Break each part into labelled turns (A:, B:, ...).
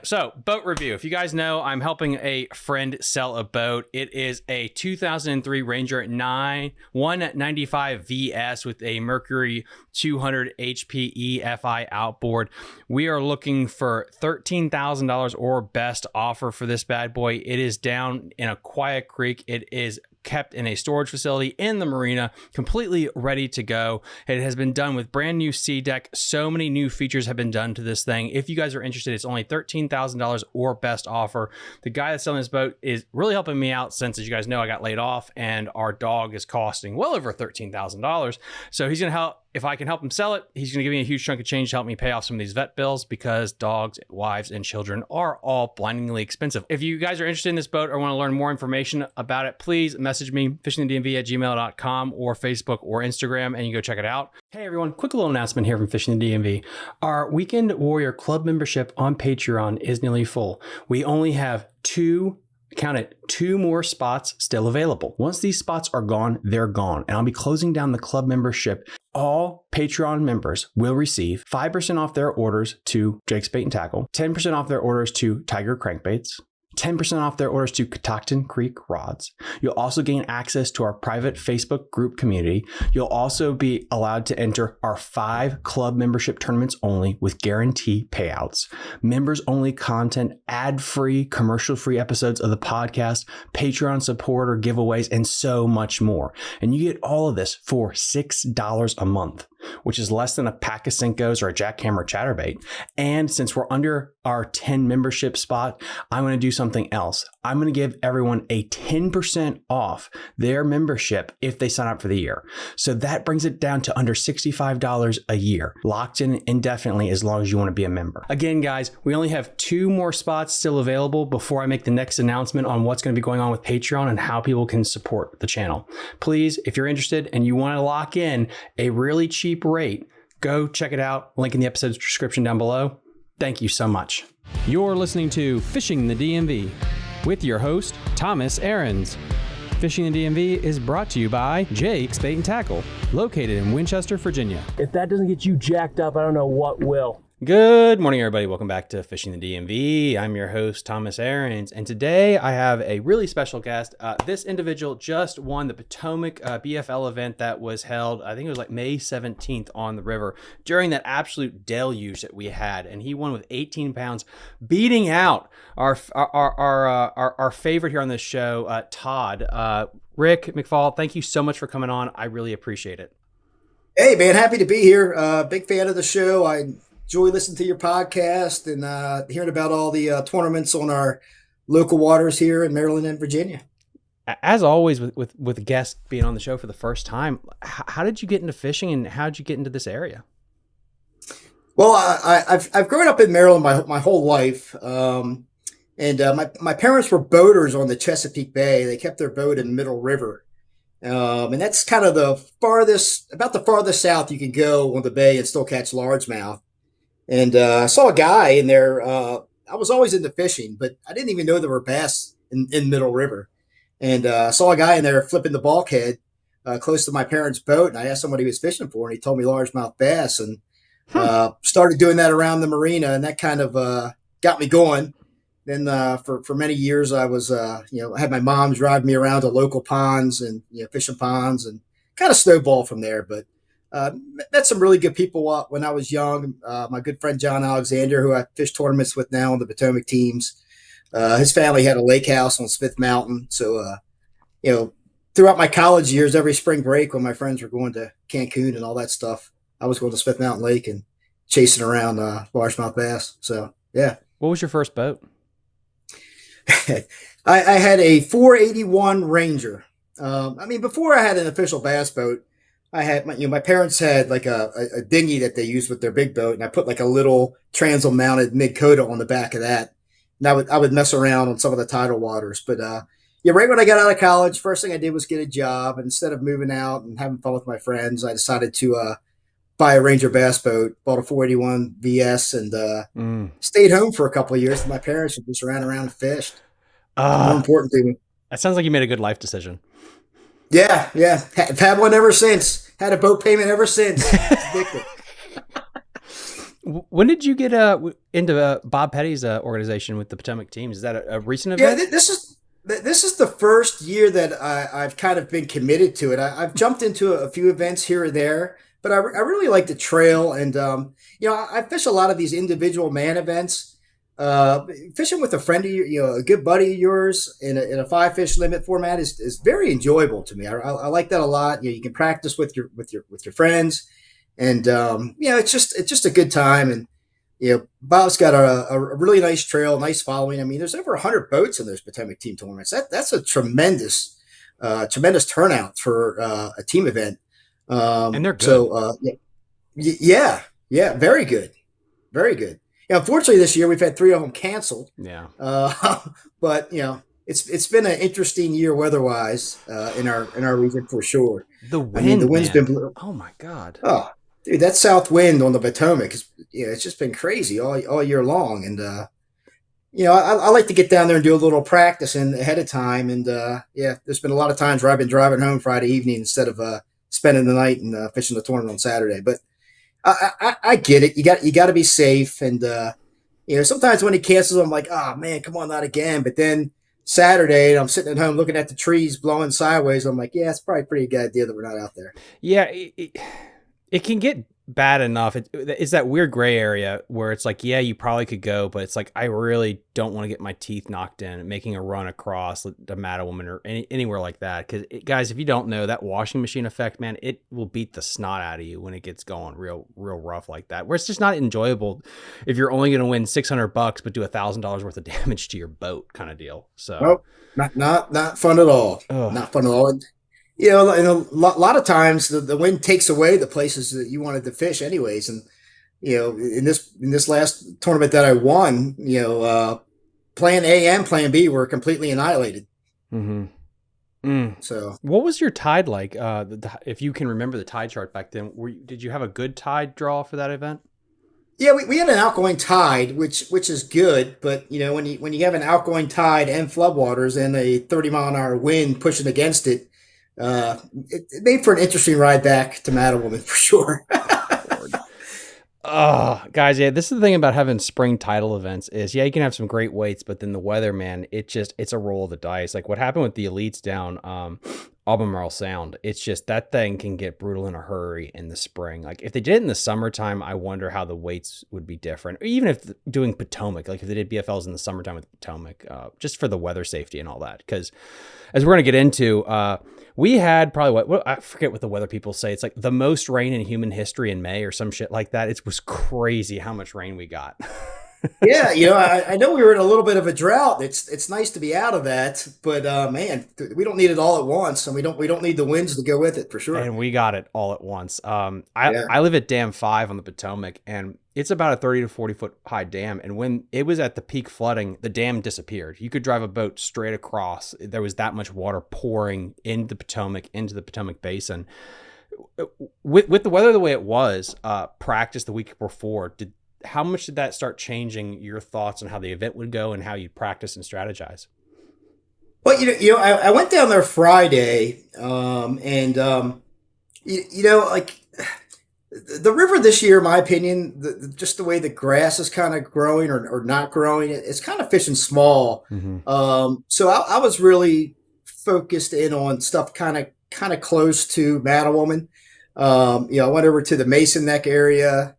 A: So, boat review. If you guys know, I'm helping a friend sell a boat. It is a 2003 Ranger 195 VS with a Mercury 200 HP EFI outboard. We are looking for $13,000 or best offer for this bad boy. It is down in a quiet creek. It is kept in a storage facility in the marina, completely ready to go. It has been done with brand new sea deck. So many new features have been done to this thing. If you guys are interested, it's only $13,000 or best offer. The guy that's selling this boat is really helping me out since, as you guys know, I got laid off and our dog is costing well over $13,000. So he's going to help. If I can help him sell it, he's going to give me a huge chunk of change to help me pay off some of these vet bills because dogs, wives, and children are all blindingly expensive. If you guys are interested in this boat or want to learn more information about it, please message me, fishingthedmv@gmail.com or Facebook or Instagram, and you go check it out. Hey everyone, quick little announcement here from Fishing the DMV. Our Weekend Warrior Club membership on Patreon is nearly full. We only have two more spots still available. Once these spots are gone, they're gone. And I'll be closing down the club membership. All Patreon members will receive 5% off their orders to Jake's Bait and Tackle, 10% off their orders to Tiger Crankbaits, 10% off their orders to Catoctin Creek Rods. You'll also gain access to our private Facebook group community. You'll also be allowed to enter our 5 club membership tournaments only with guarantee payouts. Members only content, ad-free, commercial-free episodes of the podcast, Patreon supporter giveaways, and so much more. And you get all of this for $6 a month, which is less than a pack of Cincos or a jackhammer chatterbait. And since we're under our 10 membership spot, I'm going to do something else. I'm going to give everyone a 10% off their membership if they sign up for the year. So that brings it down to under $65 a year, locked in indefinitely as long as you want to be a member. Again, guys, we only have 2 more spots still available before I make the next announcement on what's going to be going on with Patreon and how people can support the channel. Please, if you're interested and you want to lock in a really cheap rate, go check it out. Link in the episode's description down below. Thank you so much. You're listening to Fishing the DMV with your host, Thomas Ahrens. Fishing the DMV is brought to you by Jake's Bait and Tackle, located in Winchester, Virginia.
B: If that doesn't get you jacked up, I don't know what will.
A: Good morning, everybody. Welcome back to Fishing the DMV. I'm your host, Thomas Ahrens, and today I have a really special guest. This individual just won the Potomac BFL event that was held, I think it was like May 17th on the river during that absolute deluge that we had, and he won with 18 pounds, beating out our favorite here on this show, Todd. Rick McFall, thank you so much for coming on. I really appreciate it.
C: Hey, man, happy to be here. Big fan of the show. I enjoy listening to your podcast and hearing about all the tournaments on our local waters here in Maryland and Virginia.
A: As always, with guests being on the show for the first time, how did you get into fishing and how did you get into this area?
C: Well, I've grown up in Maryland my whole life, and my parents were boaters on the Chesapeake Bay. They kept their boat in Middle River, and that's kind of about the farthest south you can go on the bay and still catch largemouth. And I saw a guy in there. I was always into fishing, but I didn't even know there were bass in Middle River. And I saw a guy in there flipping the bulkhead close to my parents' boat. And I asked him what he was fishing for, and he told me largemouth bass. And started doing that around the marina, and that kind of got me going. Then for many years, I was I had my mom drive me around to local ponds and fishing ponds, and kind of snowballed from there. But met some really good people when I was young. My good friend John Alexander, who I fish tournaments with now on the Potomac teams. His family had a lake house on Smith Mountain. So, throughout my college years, every spring break when my friends were going to Cancun and all that stuff, I was going to Smith Mountain Lake and chasing around largemouth bass. So, yeah.
A: What was your first boat?
C: I had a 481 Ranger. Before I had an official bass boat, I had my parents had like a dinghy that they used with their big boat, and I put like a little transom mounted Mid Coda on the back of that. And I would mess around on some of the tidal waters. But right when I got out of college, first thing I did was get a job. And instead of moving out and having fun with my friends, I decided to buy a Ranger bass boat, bought a 481 VS, and stayed home for a couple of years with my parents and just ran around and fished. More important to me.
A: That sounds like you made a good life decision.
C: Yeah. I've had one ever since. Had a boat payment ever since. It's addictive.
A: When did you get into Bob Petty's organization with the Potomac teams? Is that a recent
C: Yeah,
A: event?
C: this is the first year that I've kind of been committed to it. I've jumped into a few events here or there, but I really like the trail, and I fish a lot of these individual man events. Fishing with a friend of a good buddy of yours in a five fish limit format is very enjoyable to me. I like that a lot. You can practice with your friends, and it's just a good time. And Bob's got a really nice trail, nice following. I mean, there's over 100 boats in those Potomac team tournaments. That's a tremendous turnout for a team event.
A: And they're good.
C: Yeah, yeah, very good, very good. Unfortunately, this year we've had three of them canceled.
A: Yeah.
C: But it's been an interesting year weather-wise in our region for sure.
A: The
C: I mean, the
A: wind,
C: wind's
A: man.
C: been blowing.
A: Oh my God.
C: Oh, dude, that south wind on the Potomac it's just been crazy all year long. And I like to get down there and do a little practicing ahead of time. And there's been a lot of times where I've been driving home Friday evening instead of spending the night and fishing the tournament on Saturday. But I get it. You got to be safe. And sometimes when he cancels, I'm like, oh man, come on, not again. But then Saturday, I'm sitting at home looking at the trees blowing sideways. I'm like, yeah, it's probably a pretty good idea that we're not out there.
A: Yeah, it can get bad enough. It's that weird gray area where it's like, yeah, you probably could go, but it's like, I really don't want to get my teeth knocked in making a run across the Mattawoman or anywhere like that. Because guys, if you don't know, that washing machine effect, man, it will beat the snot out of you when it gets going real rough like that. Where it's just not enjoyable if you're only going to win $600 but do $1,000 worth of damage to your boat, kind of deal. So,
C: Nope, not fun at all.
A: ugh.
C: Not fun at all. And lot of times the wind takes away the places that you wanted to fish, anyways. And in this last tournament that I won, Plan A and Plan B were completely annihilated.
A: Mm-hmm. Mm.
C: So
A: What was your tide like? If you can remember the tide chart back then, did you have a good tide draw for that event?
C: yeah, we had an outgoing tide, which is good, but when you have an outgoing tide and floodwaters and a 30-mile-an-hour wind pushing against it, it made for an interesting ride back to Mattawoman for sure.
A: Lord. Oh, guys, yeah, this is the thing about having spring tidal events is, yeah, you can have some great weights, but then the weather, man, it's a roll of the dice. Like what happened with the elites down Albemarle Sound, it's just that thing can get brutal in a hurry in the spring. Like if they did it in the summertime, I wonder how the weights would be different. Or even if doing Potomac, like if they did BFLs in the summertime with Potomac, just for the weather safety and all that. Because as we're going to get into, we had probably what I forget what the weather people say. It's like the most rain in human history in May or some shit like that. It was crazy how much rain we got.
C: Yeah, I know we were in a little bit of a drought. It's nice to be out of that, but man, we don't need it all at once, and we don't need the winds to go with it for sure.
A: And we got it all at once.
C: Yeah.
A: I live at Dam 5 on the Potomac, and it's about a 30 to 40 foot high dam. And when it was at the peak flooding, the dam disappeared. You could drive a boat straight across. There was that much water pouring into the Potomac Basin. With the weather the way it was, practice the week before, how much did that start changing your thoughts on how the event would go and how you practice and strategize?
C: Well, I went down there Friday, and like the river this year, in my opinion, just the way the grass is kind of growing or not growing, it's kind of fishing small.
A: Mm-hmm.
C: So I was really focused in on stuff kind of close to Mattawoman. I went over to the Mason Neck area,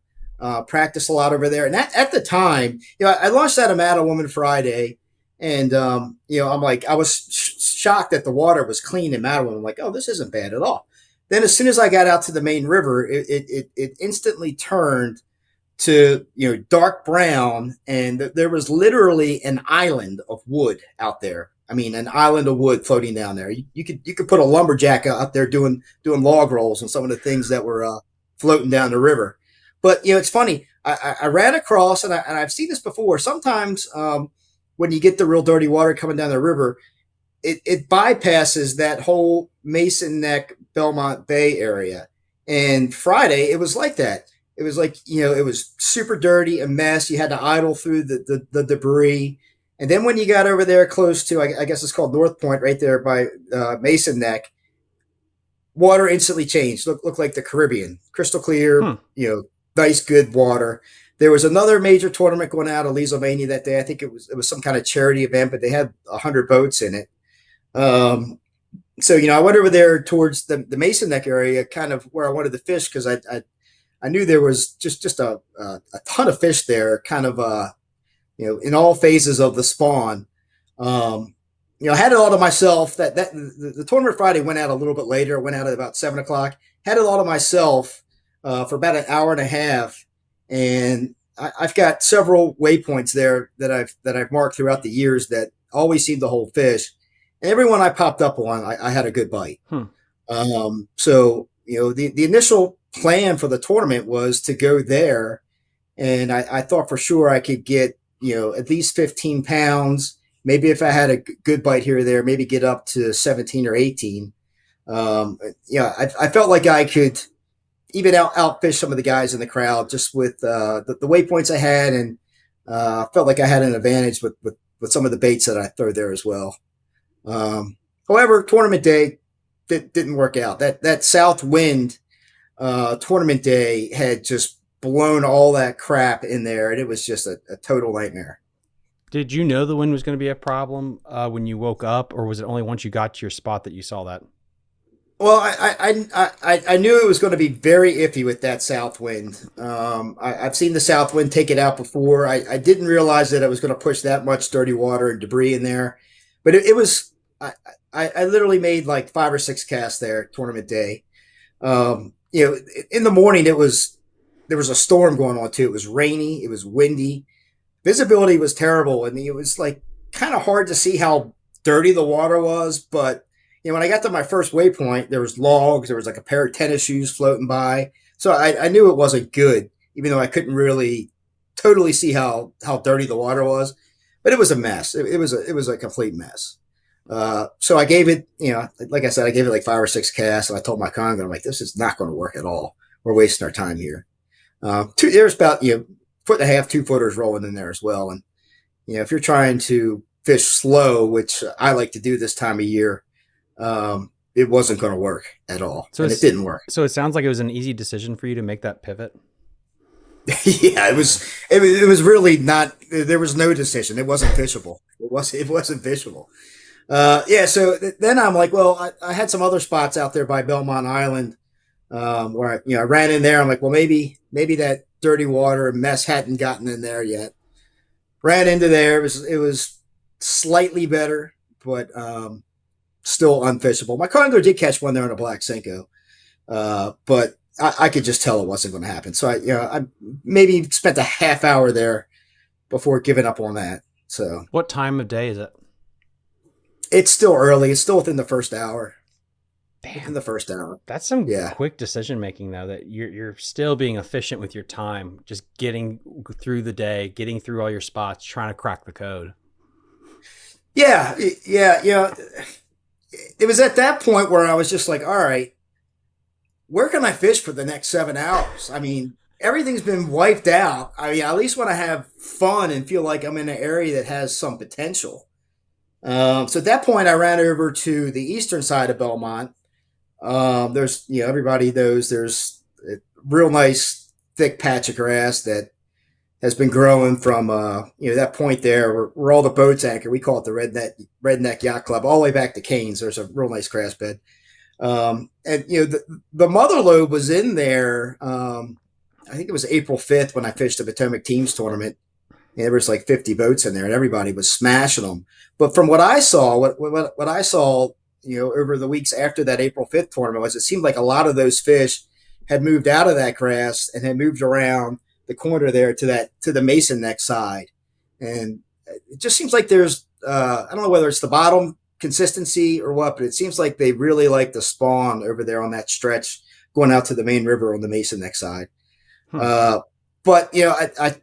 C: practiced a lot over there. And at the time, I launched out of Mattawoman Friday, and I'm like, I was shocked that the water was clean in Mattawoman. I'm like, oh, this isn't bad at all. Then as soon as I got out to the main river, it instantly turned to dark brown, and there was literally an island of wood out there. I mean, an island of wood floating down there. You could put a lumberjack out there doing log rolls on some of the things that were floating down the river. But it's funny. I ran across, and I've seen this before. Sometimes when you get the real dirty water coming down the river, it bypasses that whole Mason Neck, Belmont Bay area. And Friday, it was like that. It was like, it was super dirty, a mess. You had to idle through the debris. And then when you got over there close to, I guess it's called North Point, right there by Mason Neck, water instantly changed. Looked like the Caribbean, crystal clear, nice, good water. There was another major tournament going out of Leesylvania that day. I think it was some kind of charity event, but they had 100 boats in it. So, I went over there towards the Mason Neck area, kind of where I wanted to fish, because I knew there was just a ton of fish there, kind of, in all phases of the spawn. I had it all to myself. The tournament Friday went out a little bit later. It went out at about 7 o'clock. Had it all to myself for about an hour and a half, and I've got several waypoints there that I've marked throughout the years that always seem to hold fish. And everyone I popped up on, I had a good bite. So the initial plan for the tournament was to go there, and I thought for sure I could get at least 15 pounds. Maybe if I had a good bite here or there, maybe get up to 17 or 18. I felt like I could even outfish some of the guys in the crowd just with the waypoints I had, and felt like I had an advantage with some of the baits that I throw there as well. However, tournament day didn't work out. That south wind tournament day had just blown all that crap in there, and it was just a total nightmare.
A: Did you know the wind was going to be a problem when you woke up, or was it only once you got to your spot that you saw that?
C: Well, I knew it was going to be very iffy with that south wind. I've seen the south wind take it out before. I didn't realize that it was going to push that much dirty water and debris in there, but it was. I literally made like 5 or 6 casts there tournament day. In the morning there was a storm going on too. It was rainy. It was windy. Visibility was terrible. I mean, it was like kind of hard to see how dirty the water was. But when I got to my first waypoint, there was logs. There was like a pair of tennis shoes floating by. So I knew it wasn't good, even though I couldn't really totally see how dirty the water was. But it was a mess. It was a complete mess. So I gave it, like I said, I gave it like 5 or 6 casts, and I told my conga, I'm like, this is not going to work at all. We're wasting our time here. There's about, 1.5 2 footers rolling in there as well. And, if you're trying to fish slow, which I like to do this time of year, it wasn't going to work at all. So it didn't work.
A: So it sounds like it was an easy decision for you to make that pivot.
C: Yeah, it was really not, there was no decision. It wasn't fishable. It wasn't fishable. So then I'm like, well, I had some other spots out there by Belmont Island, where I ran in there. I'm like, well, maybe that dirty water mess hadn't gotten in there yet. Ran into there. It was slightly better, but still unfishable. My conger did catch one there on a black Senko, but I could just tell it wasn't going to happen. So I maybe spent a half hour there before giving up on that. So
A: what time of day is it?
C: It's still early. It's still within the first hour.
A: Damn.
C: In the first hour.
A: That's some quick decision making, though, that you're still being efficient with your time, just getting through the day, getting through all your spots, trying to crack the code.
C: Yeah. It was at that point where I was just like, all right, where can I fish for the next 7 hours? I mean, everything's been wiped out. I mean, I at least want to have fun and feel like I'm in an area that has some potential. So at that point, I ran over to the eastern side of Belmont. There's, everybody knows there's a real nice thick patch of grass that has been growing from, that point there where all the boats anchor. We call it the Redneck Yacht Club, all the way back to Canes. There's a real nice grass bed. And the mother lobe was in there. I think it was April 5th when I fished the Potomac teams tournament. And there was like 50 boats in there, and everybody was smashing them. But from what I saw, what I saw, over the weeks after that April 5th tournament, was it seemed like a lot of those fish had moved out of that grass and had moved around the corner there to the Mason Neck side. And it just seems like there's, I don't know whether it's the bottom consistency or what, but it seems like they really like the spawn over there on that stretch going out to the main river on the Mason Neck side. But I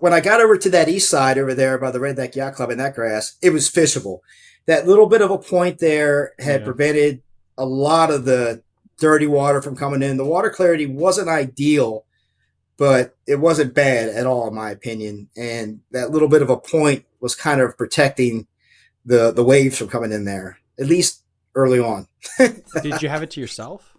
C: when I got over to that east side over there by the Redneck Yacht Club in that grass, it was fishable. That little bit of a point there had prevented a lot of the dirty water from coming in. The water clarity wasn't ideal, but it wasn't bad at all, in my opinion. And that little bit of a point was kind of protecting the waves from coming in there, at least early on.
A: Did you have it to yourself?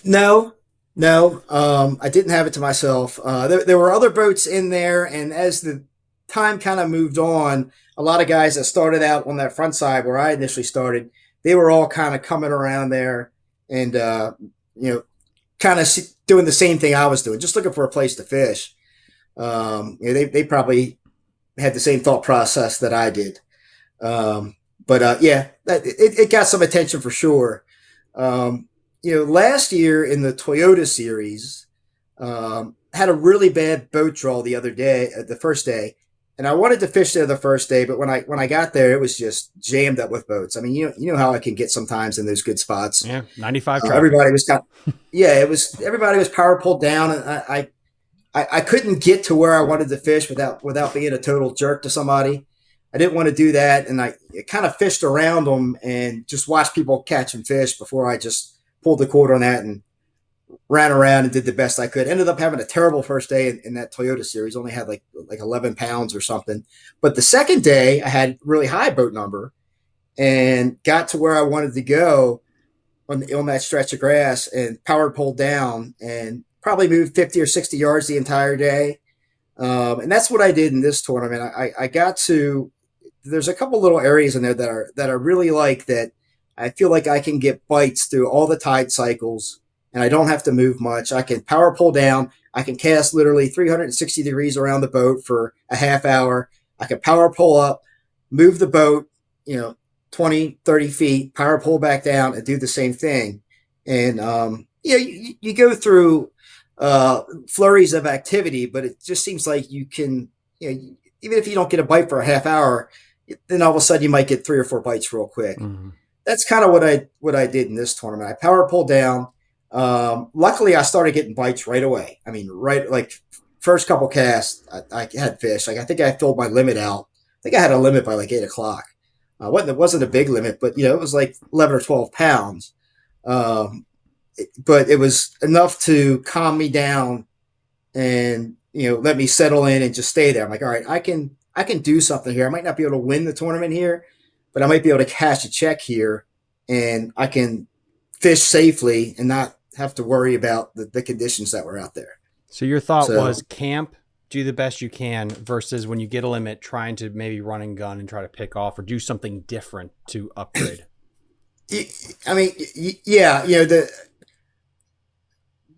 C: No, No, I didn't have it to myself. There were other boats in there, and as the time kind of moved on, a lot of guys that started out on that front side where I initially started, they were all kind of coming around there and you know, kind of doing the same thing I was doing, just looking for a place to fish. They probably had the same thought process that I did. But yeah, it got some attention for sure. Last year in the Toyota series, had a really bad boat draw the other day, the first day, and I wanted to fish there the first day, but when I got there, it was just jammed up with boats. I mean, you know how I can get sometimes in those good spots.
A: Yeah, 95 traffic.
C: Everybody was yeah, everybody was power pulled down, and I couldn't get to where I wanted to fish without being a total jerk to somebody. I didn't want to do that, and I kind of fished around them and just watched people catching fish before I just pulled the cord on that and ran around and did the best I could. Ended up having a terrible first day in that Toyota series. Only had like 11 pounds or something. But the second day, I had really high boat number and got to where I wanted to go on that stretch of grass and powered pulled down and probably moved 50 or 60 yards the entire day. And that's what I did in this tournament. I got to, there's a couple little areas in there that I really like, that I feel like I can get bites through all the tide cycles and I don't have to move much. I can power pull down. I can cast literally 360 degrees around the boat for a half hour. I can power pull up, move the boat, 20, 30 feet, power pull back down and do the same thing. And, you go through flurries of activity, but it just seems like you can, even if you don't get a bite for a half hour, then all of a sudden you might get 3 or 4 bites real quick. Mm-hmm. That's kind of what I did in this tournament. I power pulled down. Luckily, I started getting bites right away. I mean, right, like first couple casts, I had fish. Like I think I filled my limit out. I think I had a limit by like 8 o'clock. It wasn't a big limit, but it was like 11 or 12 pounds. But it was enough to calm me down and let me settle in and just stay there. I'm like, all right, I can do something here. I might not be able to win the tournament here, but I might be able to cash a check here, and I can fish safely and not have to worry about the conditions that were out there.
A: So your thought was camp, do the best you can, versus when you get a limit, trying to maybe run and gun and try to pick off or do something different to upgrade.
C: I mean, yeah,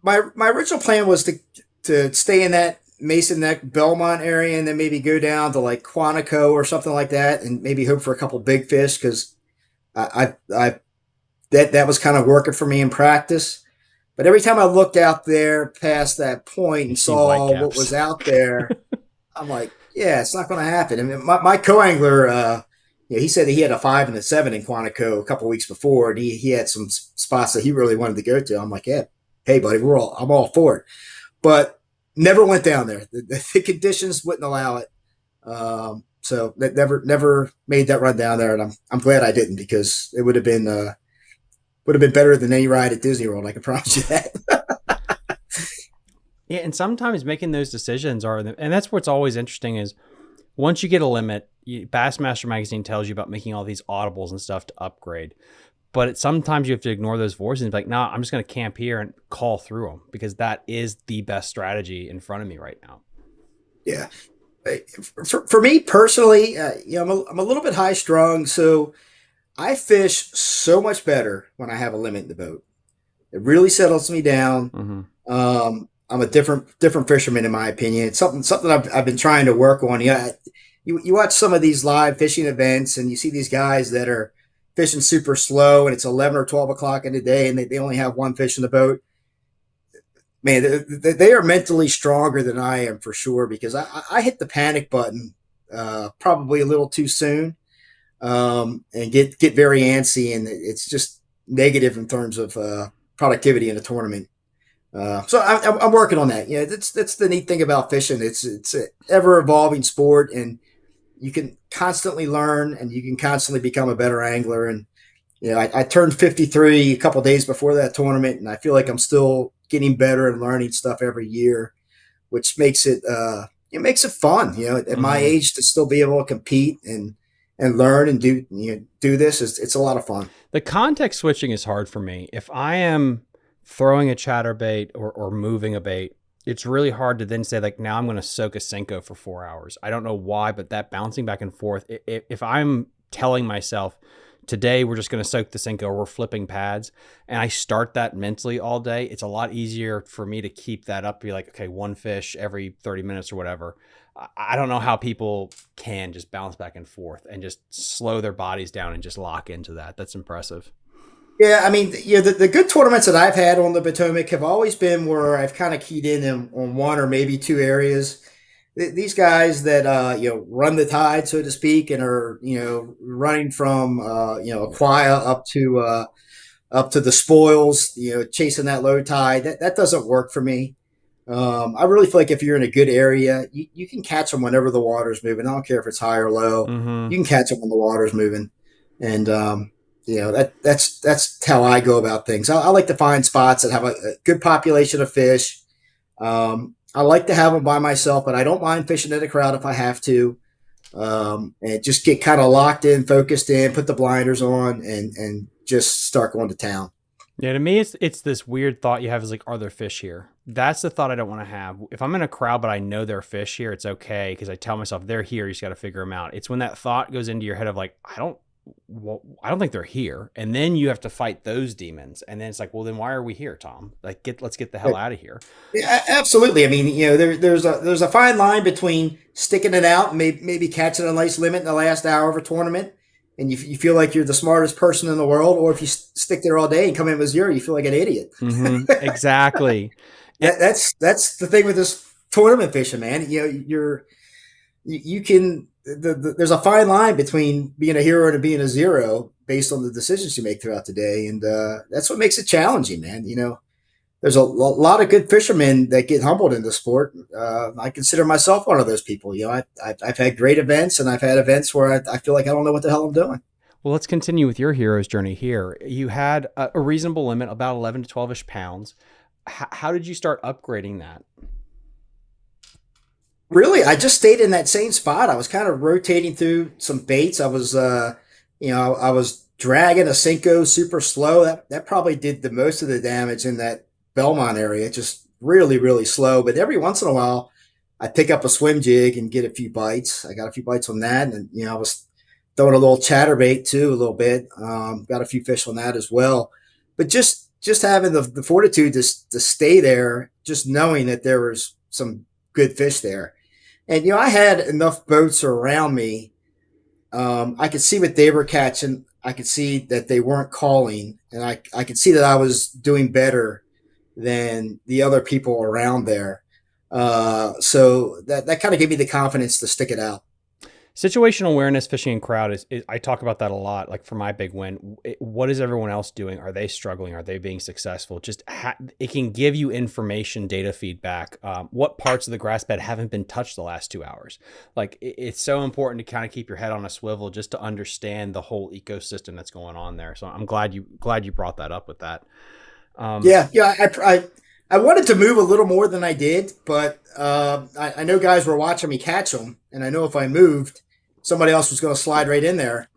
C: my original plan was to stay in that Mason Neck, Belmont area, and then maybe go down to like Quantico or something like that, and maybe hope for a couple big fish, because that was kind of working for me in practice. But every time I looked out there past that point and saw what was out there, I'm like, yeah, it's not going to happen. I mean, my co-angler, he said that he had a 5 and a 7 in Quantico a couple of weeks before, and he had some spots that he really wanted to go to. I'm like, yeah, hey, buddy, I'm all for it. But never went down there. The conditions wouldn't allow it. So that never made that run down there, and I'm glad I didn't, because it would have been better than any ride at Disney World. I can promise you that.
A: Yeah, and sometimes making those decisions and that's what's always interesting is once you get a limit, Bassmaster Magazine tells you about making all these audibles and stuff to upgrade. But sometimes you have to ignore those voices and be like, nah, I'm just going to camp here and call through them, because that is the best strategy in front of me right now.
C: Yeah. For me personally, I'm a little bit high strung, so I fish so much better when I have a limit in the boat. It really settles me down. Mm-hmm. I'm a different fisherman, in my opinion. It's something I've been trying to work on. You watch some of these live fishing events, and you see these guys that are fishing super slow, and it's 11 or 12 o'clock in the day, and they only have one fish in the boat. Man, they are mentally stronger than I am, for sure, because I hit the panic button probably a little too soon, and get very antsy, and it's just negative in terms of productivity in a tournament. So I'm working on that. Yeah, that's the neat thing about fishing. It's an ever evolving sport, and you can constantly learn, and you can constantly become a better angler. And I turned 53 a couple days before that tournament, and I feel like I'm still getting better and learning stuff every year, which makes it fun. At my age, to still be able to compete and learn and do this, it's a lot of fun.
A: The context switching is hard for me. If I am throwing a chatterbait or moving a bait, it's really hard to then say like, now I'm going to soak a Senko for 4 hours. I don't know why, but that bouncing back and forth, if I'm telling myself today we're just going to soak the Senko or we're flipping pads, and I start that mentally all day, it's a lot easier for me to keep that up, be like, okay, one fish every 30 minutes or whatever. I don't know how people can just bounce back and forth and just slow their bodies down and just lock into that. That's impressive.
C: Yeah, I mean, the good tournaments that I've had on the Potomac have always been where I've kind of keyed in on one or maybe two areas. These guys that run the tide, so to speak, and are running from Aquia up to the spoils, chasing that low tide. That doesn't work for me. I really feel like if you're in a good area, you can catch them whenever the water's moving. I don't care if it's high or low.
A: Mm-hmm.
C: You can catch them when the water's moving, and that's how I go about things. I like to find spots that have a good population of fish. I like to have them by myself, but I don't mind fishing in a crowd if I have to. And just get kind of locked in, focused in, put the blinders on, and just start going to town.
A: Yeah, to me, it's this weird thought you have is like, are there fish here? That's the thought I don't want to have. If I'm in a crowd, but I know there are fish here, it's okay because I tell myself they're here. You just got to figure them out. It's when that thought goes into your head of like, I don't think they're here, and then you have to fight those demons, and then it's like, well, then why are we here, Tom? Like, let's get the hell out of here.
C: Yeah, absolutely. I mean, there's a fine line between sticking it out and maybe catching a nice limit in the last hour of a tournament, and you feel like you're the smartest person in the world, or if you stick there all day and come in with zero, you feel like an idiot.
A: Mm-hmm. Exactly.
C: That's the thing with this tournament fishing, man. You can there's a fine line between being a hero and being a zero based on the decisions you make throughout the day, and that's what makes it challenging, man. There's a lot of good fishermen that get humbled in the sport. I consider myself one of those people. I've had great events, and I've had events where I feel like I don't know what the hell I'm doing.
A: Well, let's continue with your hero's journey here. You had a reasonable limit, about 11 to 12-ish pounds. How did you start upgrading that?
C: Really, I just stayed in that same spot. I was kind of rotating through some baits. I was dragging a Senko super slow. That probably did the most of the damage in that Belmont area. Just really, really slow. But every once in a while, I pick up a swim jig and get a few bites. I got a few bites on that, and I was throwing a little chatterbait too, a little bit. Got a few fish on that as well. But just having the fortitude to stay there, just knowing that there was some good fish there. And, I had enough boats around me. I could see what they were catching. I could see that they weren't calling. And I could see that I was doing better than the other people around there. So that kind of gave me the confidence to stick it out.
A: Situational awareness, fishing in crowd is I talk about that a lot. Like for my big win, what is everyone else doing? Are they struggling? Are they being successful? Just it can give you information, data feedback. What parts of the grass bed haven't been touched the last 2 hours? Like it's so important to kind of keep your head on a swivel just to understand the whole ecosystem that's going on there. So I'm glad you brought that up with that.
C: I wanted to move a little more than I did, but I know guys were watching me catch them, and I know if I moved, somebody else was going to slide right in there.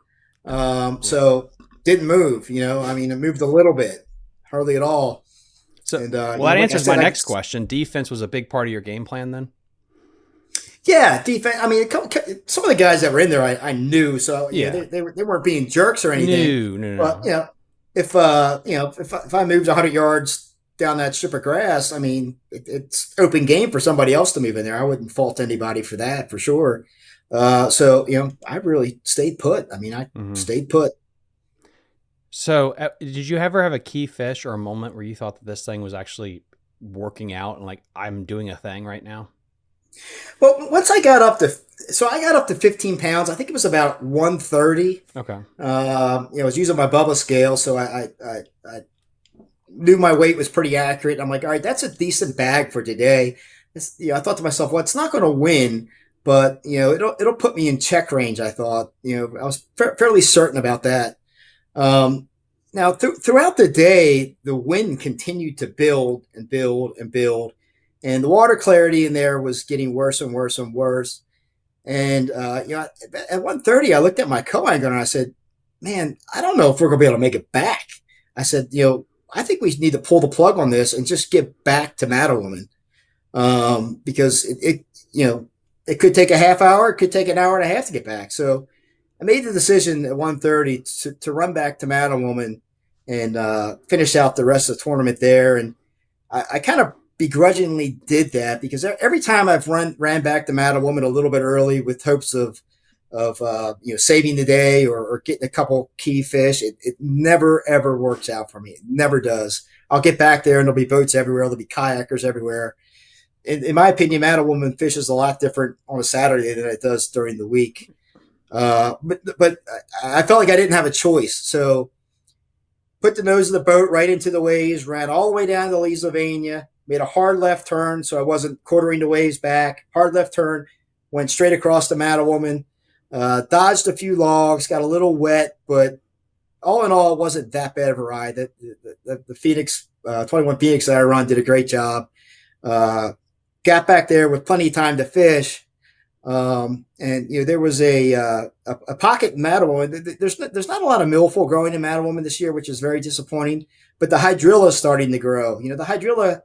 C: So didn't move. I mean, it moved a little bit, hardly at all.
A: So, that answers my next question. Defense was a big part of your game plan then?
C: Yeah, defense. I mean, some of the guys that were in there, I knew. So they weren't being jerks or anything.
A: No.
C: But if I moved 100 yards down that strip of grass, I mean, it's open game for somebody else to move in there. I wouldn't fault anybody for that, for sure. So I really stayed put. I mean, I stayed put.
A: So did you ever have a key fish or a moment where you thought that this thing was actually working out and like, I'm doing a thing right now?
C: Well, once I got up to 15 pounds. I think it was about 130.
A: Okay.
C: I was using my Bubba scale, so I knew my weight was pretty accurate. I'm like, all right, that's a decent bag for today. I thought to myself, well, it's not going to win, but it'll put me in check range. I thought, I was fairly certain about that. Now throughout the day, the wind continued to build and build and build, and the water clarity in there was getting worse and worse and worse. And at 1:30, I looked at my co-angler and I said, "Man, I don't know if we're going to be able to make it back." I said, I think we need to pull the plug on this and just get back to Mattawoman. Because it could take a half hour, it could take an hour and a half to get back. So I made the decision at 1:30 to run back to Mattawoman and finish out the rest of the tournament there. And I kind of begrudgingly did that because every time I've ran back to Mattawoman a little bit early with hopes of saving the day or getting a couple key fish, it never ever works out for me. It never does. I'll get back there and there'll be boats everywhere. There'll be kayakers everywhere. In my opinion, Mattawoman fishes a lot different on a Saturday than it does during the week. But I felt like I didn't have a choice. So put the nose of the boat right into the waves, ran all the way down to Lee, Sylvania, made a hard left turn so I wasn't quartering the waves back. Hard left turn, went straight across to Mattawoman, dodged a few logs, got a little wet, but all in all, it wasn't that bad of a ride. The Phoenix, 21 Phoenix that I run did a great job. Got back there with plenty of time to fish. And there was a pocket in Mattawoman. There's not a lot of milfoil growing in Mattawoman this year, which is very disappointing. But the hydrilla is starting to grow. The hydrilla,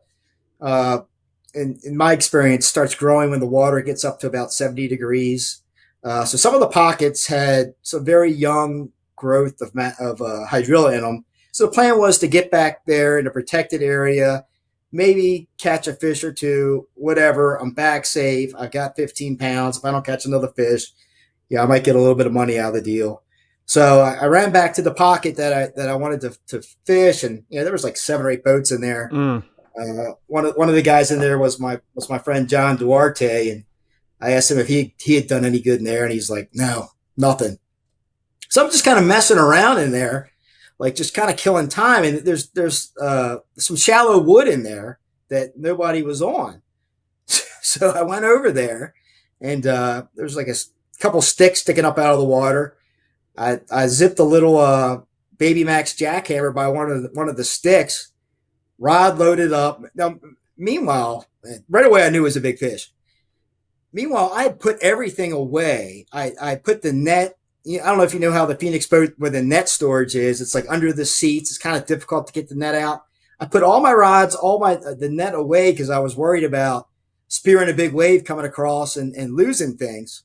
C: in my experience, starts growing when the water gets up to about 70 degrees. So some of the pockets had some very young growth of hydrilla in them. So the plan was to get back there in a protected area, maybe catch a fish or two, whatever. I'm back safe. I got 15 pounds. If I don't catch another fish, I might get a little bit of money out of the deal. So I ran back to the pocket that I wanted to fish, and there was like 7 or 8 boats in there. One of the guys in there was my friend John Duarte, and I asked him if he had done any good in there, and he's like, no, nothing. So I'm just kind of messing around in there, like just kind of killing time. And there's some shallow wood in there that nobody was on. So I went over there, and there's like a couple sticks sticking up out of the water. I zipped a little Baby Max jackhammer by one of the sticks, rod loaded up. Now, meanwhile, right away I knew it was a big fish. Meanwhile, I had put everything away. I put the net. I don't know if you know how the Phoenix boat where the net storage is. It's like under the seats. It's kind of difficult to get the net out. I put all my rods, the net away because I was worried about spearing a big wave coming across and losing things.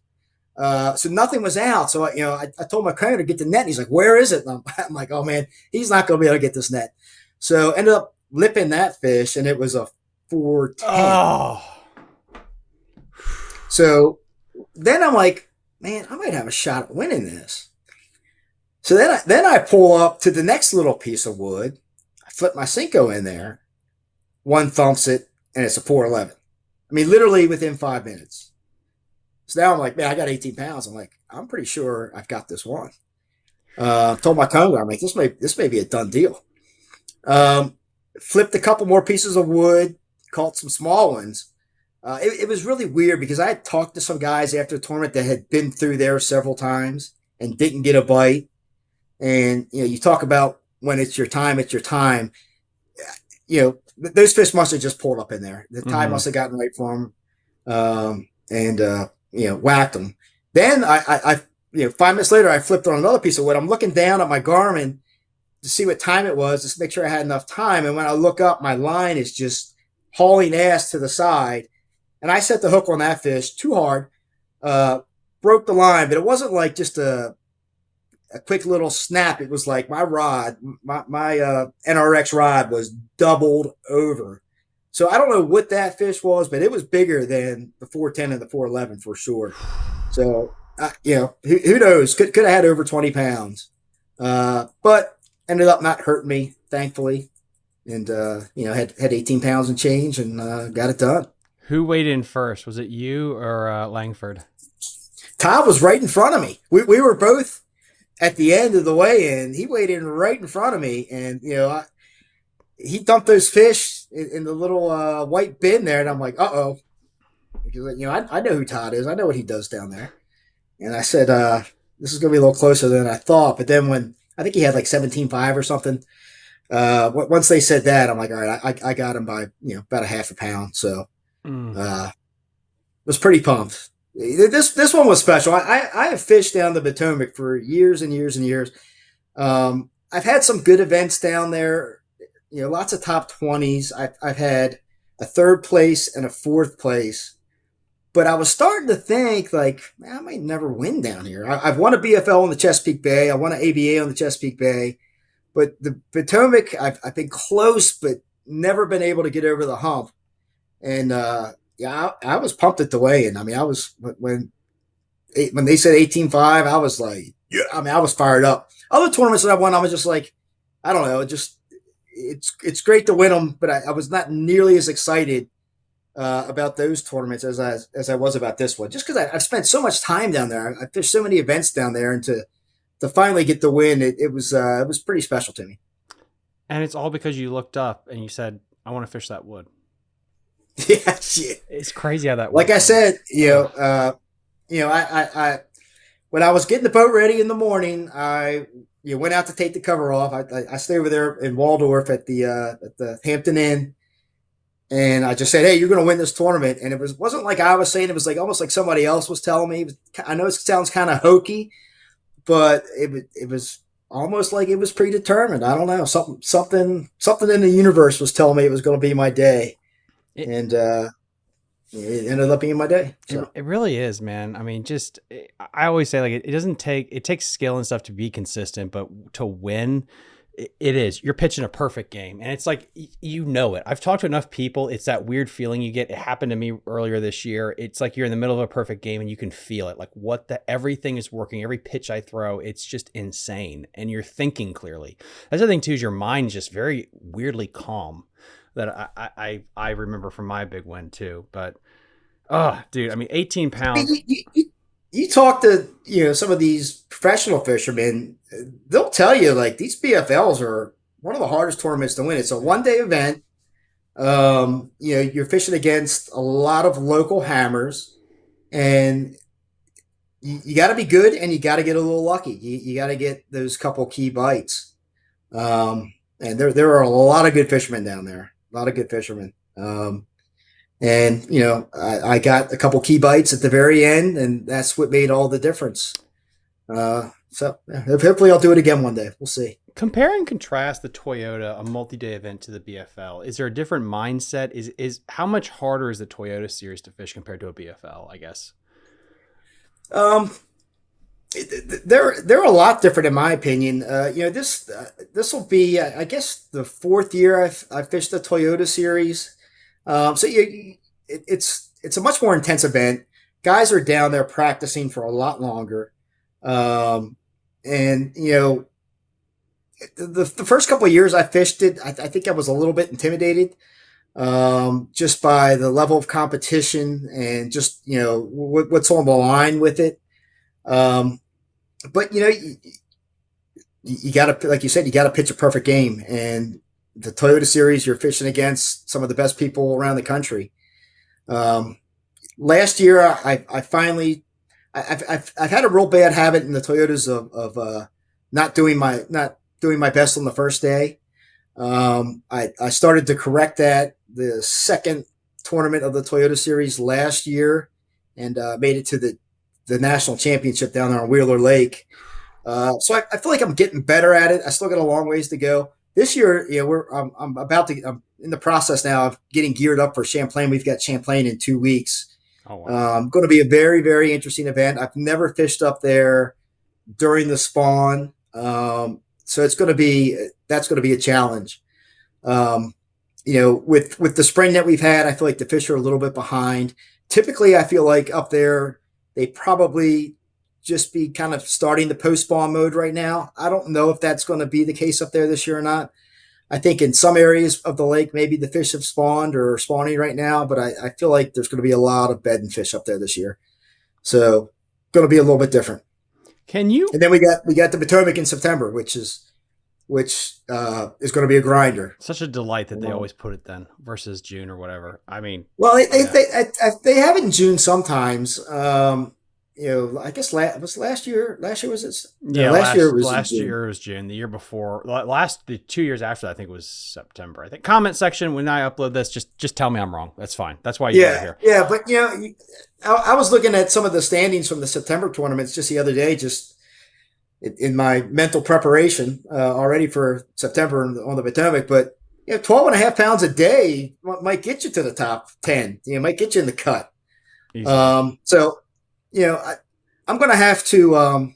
C: So nothing was out. So I told my crane to get the net. And he's like, "Where is it?" And I'm like, "Oh man, he's not going to be able to get this net." So ended up lipping that fish, and it was a 410.
A: Oh.
C: So then I'm like, man, I might have a shot at winning this. So then I pull up to the next little piece of wood. I flip my Cinco in there. One thumps it, and it's a 411. I mean, literally within 5 minutes. So now I'm like, man, I got 18 pounds. I'm like, I'm pretty sure I've got this one. Told my Congo, I'm like, this may be a done deal. Flipped a couple more pieces of wood, caught some small ones. It was really weird because I had talked to some guys after the tournament that had been through there several times and didn't get a bite. And, you talk about when it's your time, it's your time. Those fish must have just pulled up in there. The tide must have gotten right for them. Whacked them. Then I 5 minutes later, I flipped on another piece of wood. I'm looking down at my Garmin to see what time it was, just to make sure I had enough time. And when I look up, my line is just hauling ass to the side. And I set the hook on that fish too hard, broke the line, but it wasn't like just a quick little snap. It was like my rod, my NRX rod was doubled over. So I don't know what that fish was, but it was bigger than the 410 and the 411 for sure. So, who knows? Could have had over 20 pounds, but ended up not hurting me, thankfully. And, had 18 pounds and change and got it done.
A: Who weighed in first? Was it you or Langford?
C: Todd was right in front of me. We were both at the end of the weigh-in. He weighed in right in front of me, and he dumped those fish in the little white bin there, and I'm like, uh-oh. Because I know who Todd is. I know what he does down there. And I said, this is going to be a little closer than I thought. But then when I think he had like 17.5 or something, once they said that, I'm like, all right, I got him by about a half a pound. So was pretty pumped. This one was special. I have fished down the Potomac for years and years and years. I've had some good events down there. lots of top 20s. I've had a third place and a fourth place, but I was starting to think like, man, I might never win down here. I've won a BFL on the Chesapeake Bay. I won an ABA on the Chesapeake Bay, but the Potomac, I've been close, but never been able to get over the hump. And yeah, I was pumped at the weigh-in. I mean, I was when they said 18.5, I was like, yeah. I mean, I was fired up. Other tournaments that I won, I was just like, I don't know, it's great to win them, but I was not nearly as excited about those tournaments as I was about this one, just because I've spent so much time down there. I fished so many events down there, and to finally get the win, it was pretty special to me.
A: And it's all because you looked up and you said, "I want to fish that wood."
C: Yeah, shit.
A: It's crazy how that works.
C: Like I said, I when I was getting the boat ready in the morning, I went out to take the cover off. I stay over there in Waldorf at the Hampton Inn, and I just said, "Hey, you're going to win this tournament." And it wasn't like I was saying; it was like almost like somebody else was telling me. I know it sounds kind of hokey, but it was almost like it was predetermined. I don't know, something in the universe was telling me it was going to be my day, and it ended up being my day. So.
A: It really is, man. I mean, I always say like it takes skill and stuff to be consistent, but to win, it is. You're pitching a perfect game, and it's like it. I've talked to enough people. It's that weird feeling you get. It happened to me earlier this year. It's like you're in the middle of a perfect game, and you can feel it. Like everything is working. Every pitch I throw, it's just insane, and you're thinking clearly. That's the thing too. Is your mind's just very weirdly calm. That I remember from my big win too. But dude, I mean, 18 pounds.
C: You talk to some of these professional fishermen, they'll tell you like these BFLs are one of the hardest tournaments to win. It's a 1-day event. You're fishing against a lot of local hammers, and you got to be good, and you got to get a little lucky. You got to get those couple key bites. And there are a lot of good fishermen down there. A lot of good fishermen. And I got a couple key bites at the very end, and that's what made all the difference. So hopefully I'll do it again one day. We'll see.
A: Compare and contrast the Toyota, a multi-day event, to the BFL. Is there a different mindset? Is how much harder is the Toyota series to fish compared to a BFL, I guess?
C: They're a lot different in my opinion. This will be, I guess, the fourth year I've fished the Toyota series. It's a much more intense event. Guys are down there practicing for a lot longer. The first couple of years I fished it, I think I was a little bit intimidated, just by the level of competition and just, what's on the line with it. But you got to, like you said, you got to pitch a perfect game. And the Toyota series, you're fishing against some of the best people around the country. Last year, I've had a real bad habit in the Toyotas of not doing my best on the first day. I started to correct that the second tournament of the Toyota series last year, and made it to the national championship down there on Wheeler Lake. So I feel like I'm getting better at it. I still got a long ways to go. This year, I'm in the process now of getting geared up for Champlain. We've got Champlain in 2 weeks.
A: Oh, wow.
C: Going to be a very, very interesting event. I've never fished up there during the spawn. So that's going to be a challenge. With the spring that we've had, I feel like the fish are a little bit behind. Typically, I feel like up there, they probably just be kind of starting the post-spawn mode right now. I don't know if that's going to be the case up there this year or not. I think in some areas of the lake, maybe the fish have spawned or are spawning right now, but I feel like there's going to be a lot of bedding fish up there this year. So going to be a little bit different.
A: And then
C: we got the Potomac in September, which is going to be a grinder.
A: Such a delight that they always put it then versus June or whatever. I mean,
C: well, they have it in June sometimes. I guess last year. Last year was it?
A: Yeah, last year was June. The year before, the 2 years after, I think it was September. I think. Comment section when I upload this, just tell me I'm wrong. That's fine. That's why you're here.
C: Yeah, but I was looking at some of the standings from the September tournaments just the other day, just in my mental preparation already for September on the Potomac. But you know, 12 and a half pounds a day might get you to the top 10. You know, might get you in the cut.
A: Easily.
C: So, you know, I'm going to have to,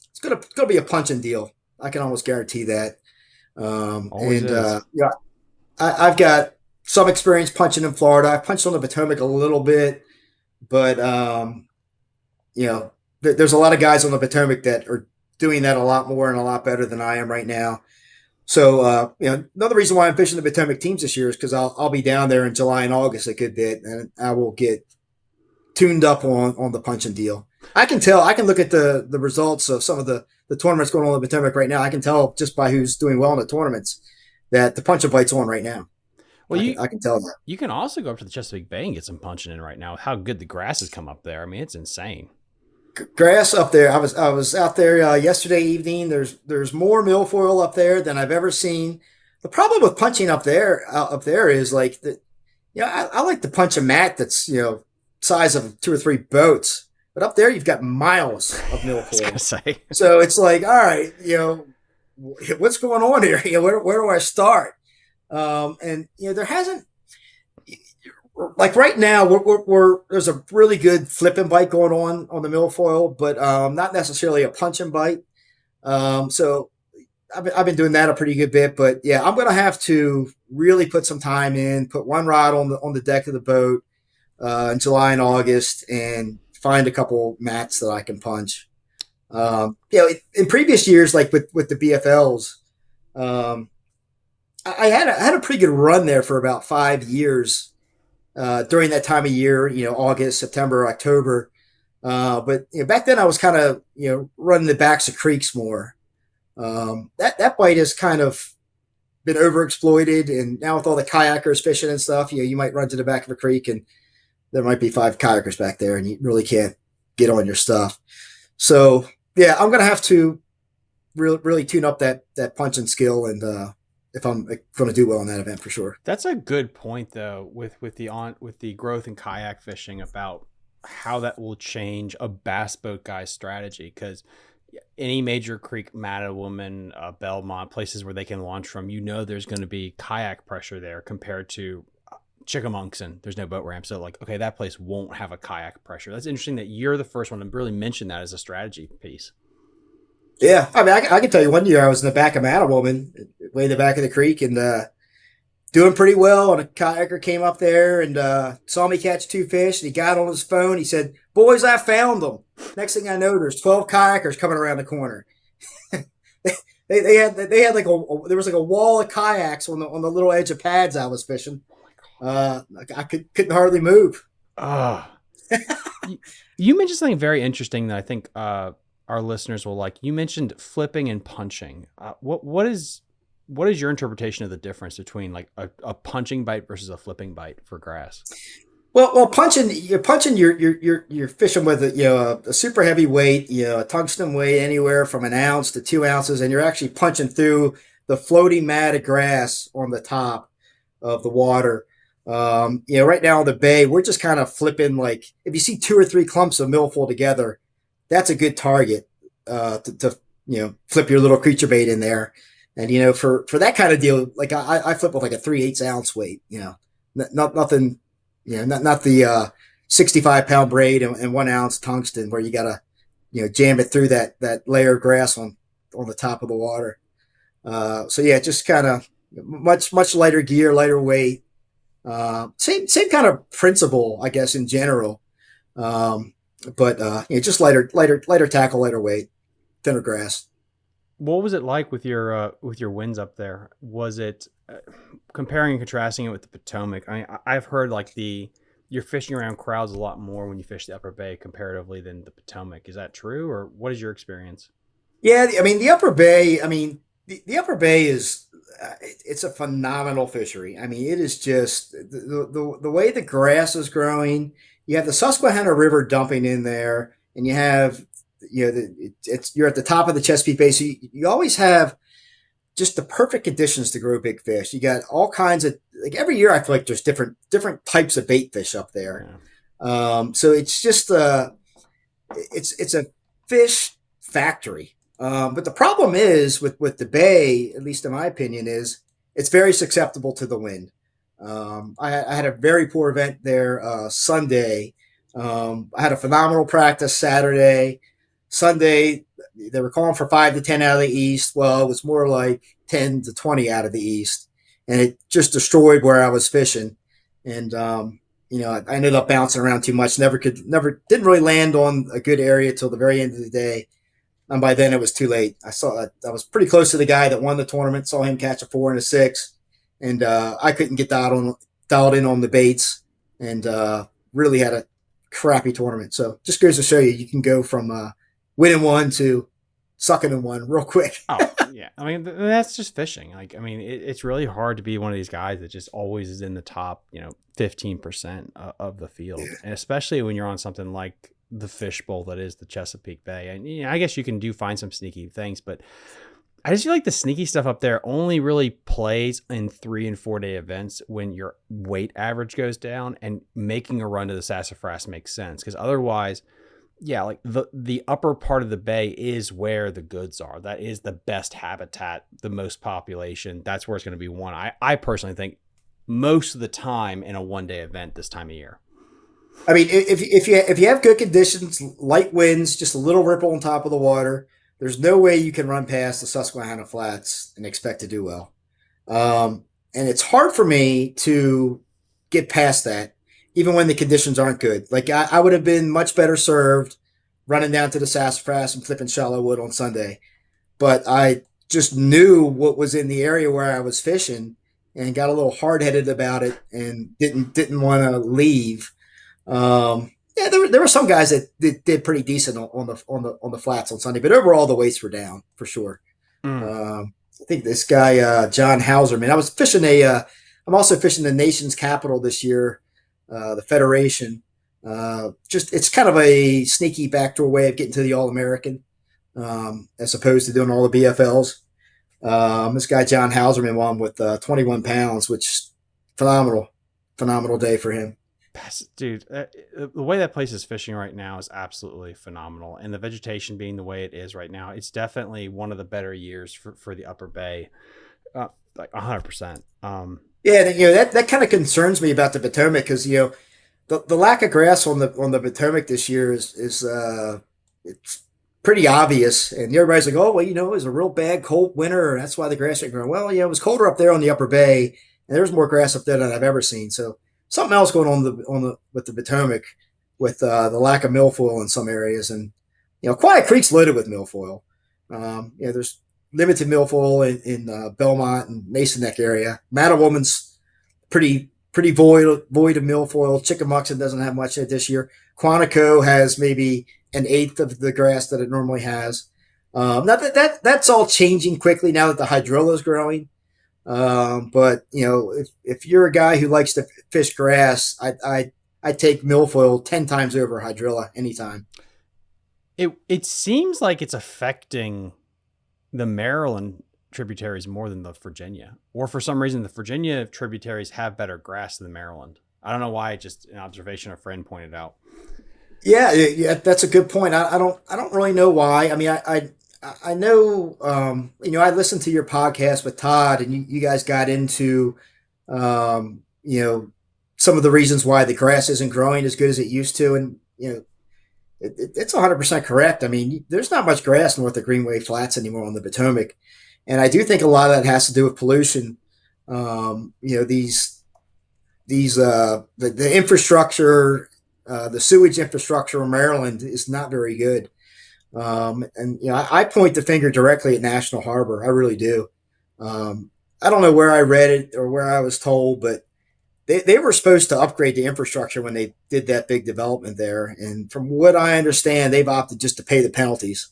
C: it's going to be a punching deal. I can almost guarantee that.
A: Always is.
C: Yeah, I've got some experience punching in Florida. I've punched on the Potomac a little bit, but, you know, there's a lot of guys on the Potomac that are doing that a lot more and a lot better than I am right now. So, you know, another reason why I'm fishing the Potomac teams this year is because I'll be down there in July and August a good bit, and I will get tuned up on the punching deal. I can tell. I can look at the results of some of the tournaments going on in the Potomac right now. I can tell just by who's doing well in the tournaments that the punch and bite's on right now.
A: Well,
C: I can tell that.
A: you can also go up to the Chesapeake Bay and get some punching in right now. How good the grass has come up there. I mean, it's insane.
C: Grass up there. I was out there yesterday evening. There's more milfoil up there than I've ever seen. The problem with punching up there is like the, you know, I like to punch a mat that's, you know, size of two or three boats, but up there you've got miles of
A: I was gonna
C: milfoil.
A: say.
C: So it's like, all right, you know, what's going on here? You know, where do I start? And you know, there hasn't, like right now there's a really good flipping bite going on the milfoil, but not necessarily a punching bite. So I've been doing that a pretty good bit, but yeah, I'm gonna have to really put some time in, put one rod on the deck of the boat in July and August, and find a couple mats that I can punch. You know, in previous years, like with the BFLs, um, I had a pretty good run there for about 5 years during that time of year. You know, August, September, October. But you know, back then I was kind of, you know, running the backs of creeks more. That bite has kind of been overexploited, and now with all the kayakers fishing and stuff, you know, you might run to the back of a creek and there might be five kayakers back there, and you really can't get on your stuff. So yeah, I'm gonna have to really tune up that punching skill, and if I'm going to do well in that event for sure.
A: That's a good point, though, with the growth in kayak fishing about how that will change a bass boat guy's strategy. Because any major creek, Mattawoman, Belmont, places where they can launch from, you know, there's going to be kayak pressure there compared to Chickamunks, there's no boat ramp. So like, okay, that place won't have a kayak pressure. That's interesting that you're the first one to really mention that as a strategy piece.
C: Yeah, I mean, I can tell you one year I was in the back of Mattawoman, way in the back of the creek, and doing pretty well. And a kayaker came up there and saw me catch two fish, and he got on his phone. He said, "Boys, I found them." Next thing I know, there's 12 kayakers coming around the corner. They had like there was like a wall of kayaks on the little edge of pads I was fishing. I couldn't hardly move.
A: Ah, you mentioned something very interesting that I think our listeners will like. You mentioned flipping and punching. What is your interpretation of the difference between like a punching bite versus a flipping bite for grass?
C: Well, punching, you're fishing with a super heavy weight, you know, a tungsten weight anywhere from an ounce to 2 ounces, and you're actually punching through the floating mat of grass on the top of the water. You know, right now on the bay, we're just kind of flipping. Like if you see two or three clumps of milfoil together, that's a good target to you know, flip your little creature bait in there. And you know, for that kind of deal, like I flip with like a 3/8 ounce weight. You know, nothing. You know, not the 65 pound braid and 1 ounce tungsten where you gotta, you know, jam it through that layer of grass on the top of the water. So yeah, just kind of much lighter gear, lighter weight. Same kind of principle, I guess, in general. But you know, just lighter tackle, lighter weight, thinner grass.
A: What was it like with your winds up there? Was it comparing and contrasting it with the Potomac? I've heard like you're fishing around crowds a lot more when you fish the Upper Bay comparatively than the Potomac. Is that true, or what is your experience?
C: Yeah, I mean the Upper Bay. I mean the Upper Bay is it's a phenomenal fishery. I mean it is just the way the grass is growing. You have the Susquehanna River dumping in there, and you have, you know, you're at the top of the Chesapeake Bay, so you always have just the perfect conditions to grow big fish. You got all kinds of, like every year I feel like there's different types of bait fish up there.
A: Yeah.
C: So it's just it's a fish factory. But the problem is with the bay, at least in my opinion, is it's very susceptible to the wind. I had a very poor event there Sunday. I had a phenomenal practice Saturday. Sunday, they were calling for 5 to 10 out of the east. Well, it was more like 10 to 20 out of the east, and it just destroyed where I was fishing. And I ended up bouncing around too much. Never didn't really land on a good area till the very end of the day. And by then it was too late. I was pretty close to the guy that won the tournament. Saw him catch a 4 and a 6, and I couldn't get dialed in on the baits, and really had a crappy tournament. So just goes to show you can go from winning one to sucking in one real quick.
A: Oh yeah, I mean that's just fishing. Like I mean, it's really hard to be one of these guys that just always is in the top 15% of the field, and especially when you're on something like the fishbowl that is the Chesapeake Bay. And I guess you can find some sneaky things, but I just feel like the sneaky stuff up there only really plays in 3 and 4 day events when your weight average goes down, and making a run to the sassafras makes sense. Because otherwise, yeah, like the upper part of the bay is where the goods are. That is the best habitat, the most population. That's where it's going to be won. I personally think most of the time in a 1 day event this time of year.
C: I mean, if you have good conditions, light winds, just a little ripple on top of the water, there's no way you can run past the Susquehanna Flats and expect to do well. And it's hard for me to get past that, even when the conditions aren't good. Like I would have been much better served running down to the Sassafras and flipping shallow wood on Sunday, but I just knew what was in the area where I was fishing and got a little hard headed about it and didn't want to leave. Yeah, there were some guys that did pretty decent on the flats on Sunday, but overall the weights were down for sure. I think this guy John Hauser, man, I'm also fishing the nation's capital this year, the Federation. Just it's kind of a sneaky backdoor way of getting to the All American, as opposed to doing all the BFLs. This guy John Hauserman won with 21 pounds, which phenomenal day for him.
A: Dude, the way that place is fishing right now is absolutely phenomenal, and the vegetation being the way it is right now, it's definitely one of the better years for the Upper Bay, like 100%.
C: Yeah, that kind of concerns me about the Potomac because the lack of grass on the Potomac this year is it's pretty obvious, and everybody's like, oh well, it was a real bad cold winter, and that's why the grass ain't growing. Well, it was colder up there on the Upper Bay, and there's more grass up there than I've ever seen. So something else going on with the Potomac, with the lack of milfoil in some areas, and Quiet Creek's loaded with milfoil. There's limited milfoil in Belmont and Mason Neck area. Mattawoman's pretty void of milfoil. Chickamuxon doesn't have much this year. Quantico has maybe an eighth of the grass that it normally has. Now that's all changing quickly now that the hydrilla is growing. But if you're a guy who likes to fish grass, I take milfoil 10 times over hydrilla anytime.
A: It seems like it's affecting the Maryland tributaries more than the Virginia, or for some reason the Virginia tributaries have better grass than Maryland. I don't know why. Just an observation a friend pointed out.
C: Yeah, that's a good point. I don't really know why. I mean, I know, I listened to your podcast with Todd, and you guys got into, some of the reasons why the grass isn't growing as good as it used to. And, it's 100% correct. I mean, there's not much grass north of Greenway Flats anymore on the Potomac. And I do think a lot of that has to do with pollution. The infrastructure, the sewage infrastructure in Maryland is not very good. I point the finger directly at National Harbor. I really do. I don't know where I read it or where I was told, but they were supposed to upgrade the infrastructure when they did that big development there. And from what I understand, they've opted just to pay the penalties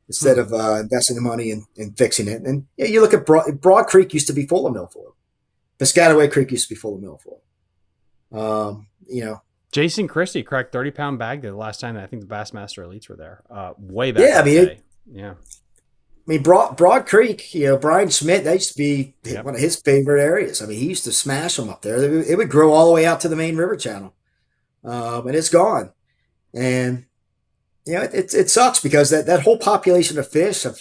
C: instead of investing the money in fixing it. And you look at Broad Creek used to be full of milfoil. Piscataway Creek used to be full of milfoil.
A: Jason Christie cracked 30-pound bag there the last time I think the Bassmaster Elites were there. Way back.
C: Yeah,
A: Yeah.
C: I mean, Broad Creek, Brian Schmidt, that used to be one of his favorite areas. I mean, he used to smash them up there. It would grow all the way out to the main river channel. And it's gone. And, it sucks because that whole population of fish have,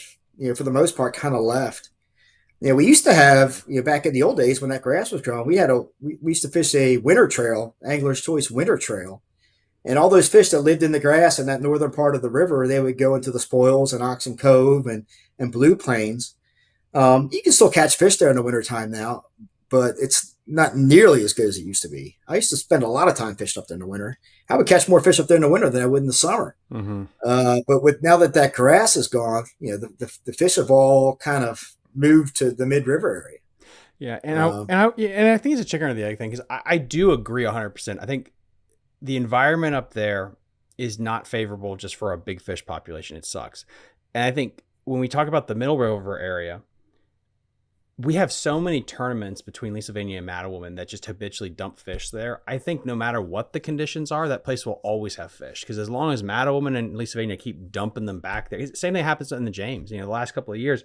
C: for the most part, kind of left. We used to have, back in the old days when that grass was growing, we used to fish a winter trail, Angler's Choice winter trail. And all those fish that lived in the grass in that northern part of the river, they would go into the spoils and Oxen Cove and Blue Plains. You can still catch fish there in the wintertime now, but it's not nearly as good as it used to be. I used to spend a lot of time fishing up there in the winter. I would catch more fish up there in the winter than I would in the summer.
A: Mm-hmm.
C: But with now that grass is gone, the fish have all kind of moved to the mid-river area.
A: Yeah, and I think it's a chicken or the egg thing, because I do agree 100%. I think the environment up there is not favorable just for a big fish population. It sucks. And I think when we talk about the Middle River area, we have so many tournaments between Leesylvania and Mattawoman that just habitually dump fish there. I think no matter what the conditions are, that place will always have fish, because as long as Mattawoman and Leesylvania keep dumping them back there, same thing happens in the James. The last couple of years,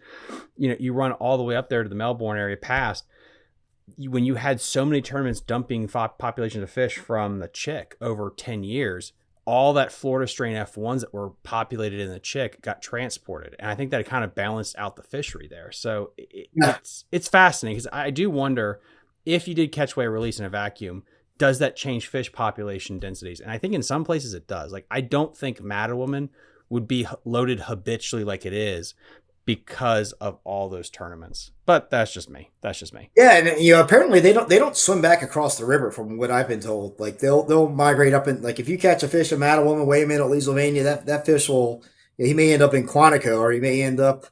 A: you run all the way up there to the Melbourne area past, when you had so many tournaments dumping populations of fish from the Chick over 10 years, all that Florida strain F1s that were populated in the Chick got transported. And I think that kind of balanced out the fishery there. So it's fascinating, because I do wonder, if you did catch, weigh, release in a vacuum, does that change fish population densities? And I think in some places it does. Like, I don't think Mattawoman would be loaded habitually like it is because of all those tournaments. But that's just me. Yeah,
C: and apparently they don't swim back across the river, from what I've been told. Like, they'll migrate up, and like, if you catch a fish in Mattawoman, weigh him in at Leesylvania, that fish will, he may end up in Quantico, or he may end up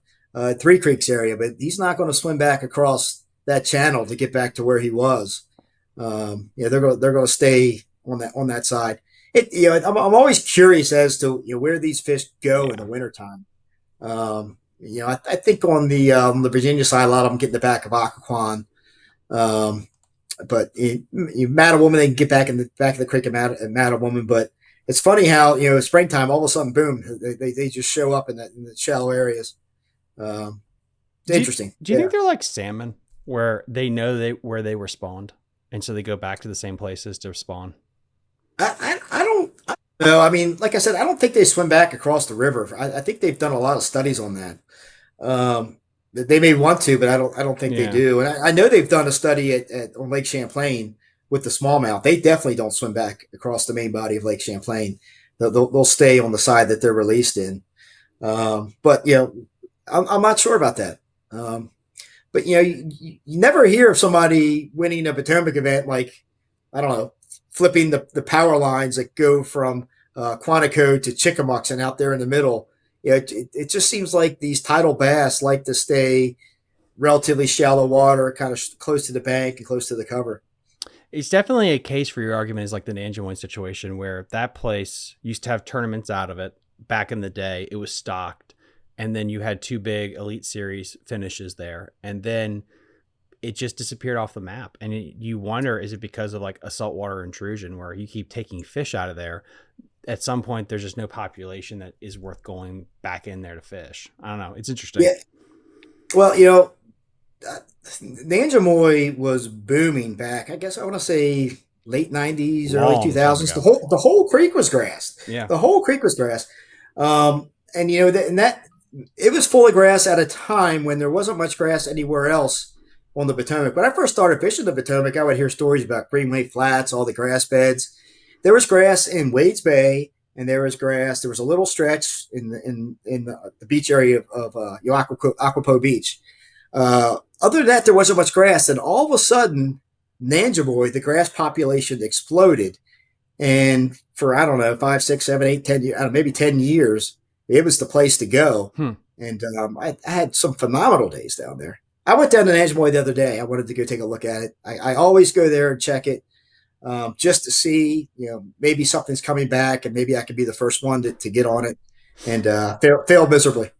C: Three Creeks area, but he's not going to swim back across that channel to get back to where he was. They're going to stay on that side. I'm always curious as to where these fish go in the wintertime. I think on the Virginia side, a lot of them get in the back of Occoquan. But Mattawoman, they can get back in the back of the creek at Mattawoman. But it's funny how, springtime, all of a sudden, boom, they just show up in the shallow areas. It's interesting.
A: Do you think they're like salmon, where they know where they were spawned, and so they go back to the same places to spawn?
C: I don't know. I mean, like I said, I don't think they swim back across the river. I think they've done a lot of studies on that. They may want to, but I don't think they do. And I know they've done a study on Lake Champlain with the smallmouth. They definitely don't swim back across the main body of Lake Champlain. They'll stay on the side that they're released in. But I'm not sure about that. But you never hear of somebody winning a Potomac event, like, I don't know, flipping the power lines that go from Quantico to Chickamucks and out there in the middle. It just seems like these tidal bass like to stay relatively shallow water, kind of close to the bank and close to the cover.
A: It's definitely a case for your argument is like the Nanjemoy situation, where that place used to have tournaments out of it back in the day. It was stocked, and then you had two big Elite Series finishes there, and then it just disappeared off the map. And you wonder, is it because of like a saltwater intrusion, where you keep taking fish out of there? At some point, there's just no population that is worth going back in there to fish. I don't know. It's interesting.
C: Yeah. Well, Nanjemoy was booming back, I guess I want to say late 90s, early 2000s. The whole creek was grassed.
A: Yeah.
C: The whole creek was grassed. And that it was full of grass at a time when there wasn't much grass anywhere else on the Potomac. When I first started fishing the Potomac, I would hear stories about Green Lake Flats, all the grass beds. There was grass in Wade's Bay, and there was grass. There was a little stretch in the beach area of Aquapo Beach. Other than that, there wasn't much grass. And all of a sudden, Nanjemoy, the grass population exploded. And for, I don't know, 5, 6, 7, 8, 10 years, maybe 10 years, it was the place to go. And I had some phenomenal days down there. I went down to Nanjemoy the other day. I wanted to go take a look at it. I always go there and check it. Just to see, maybe something's coming back, and maybe I could be the first one to get on it, and fail miserably.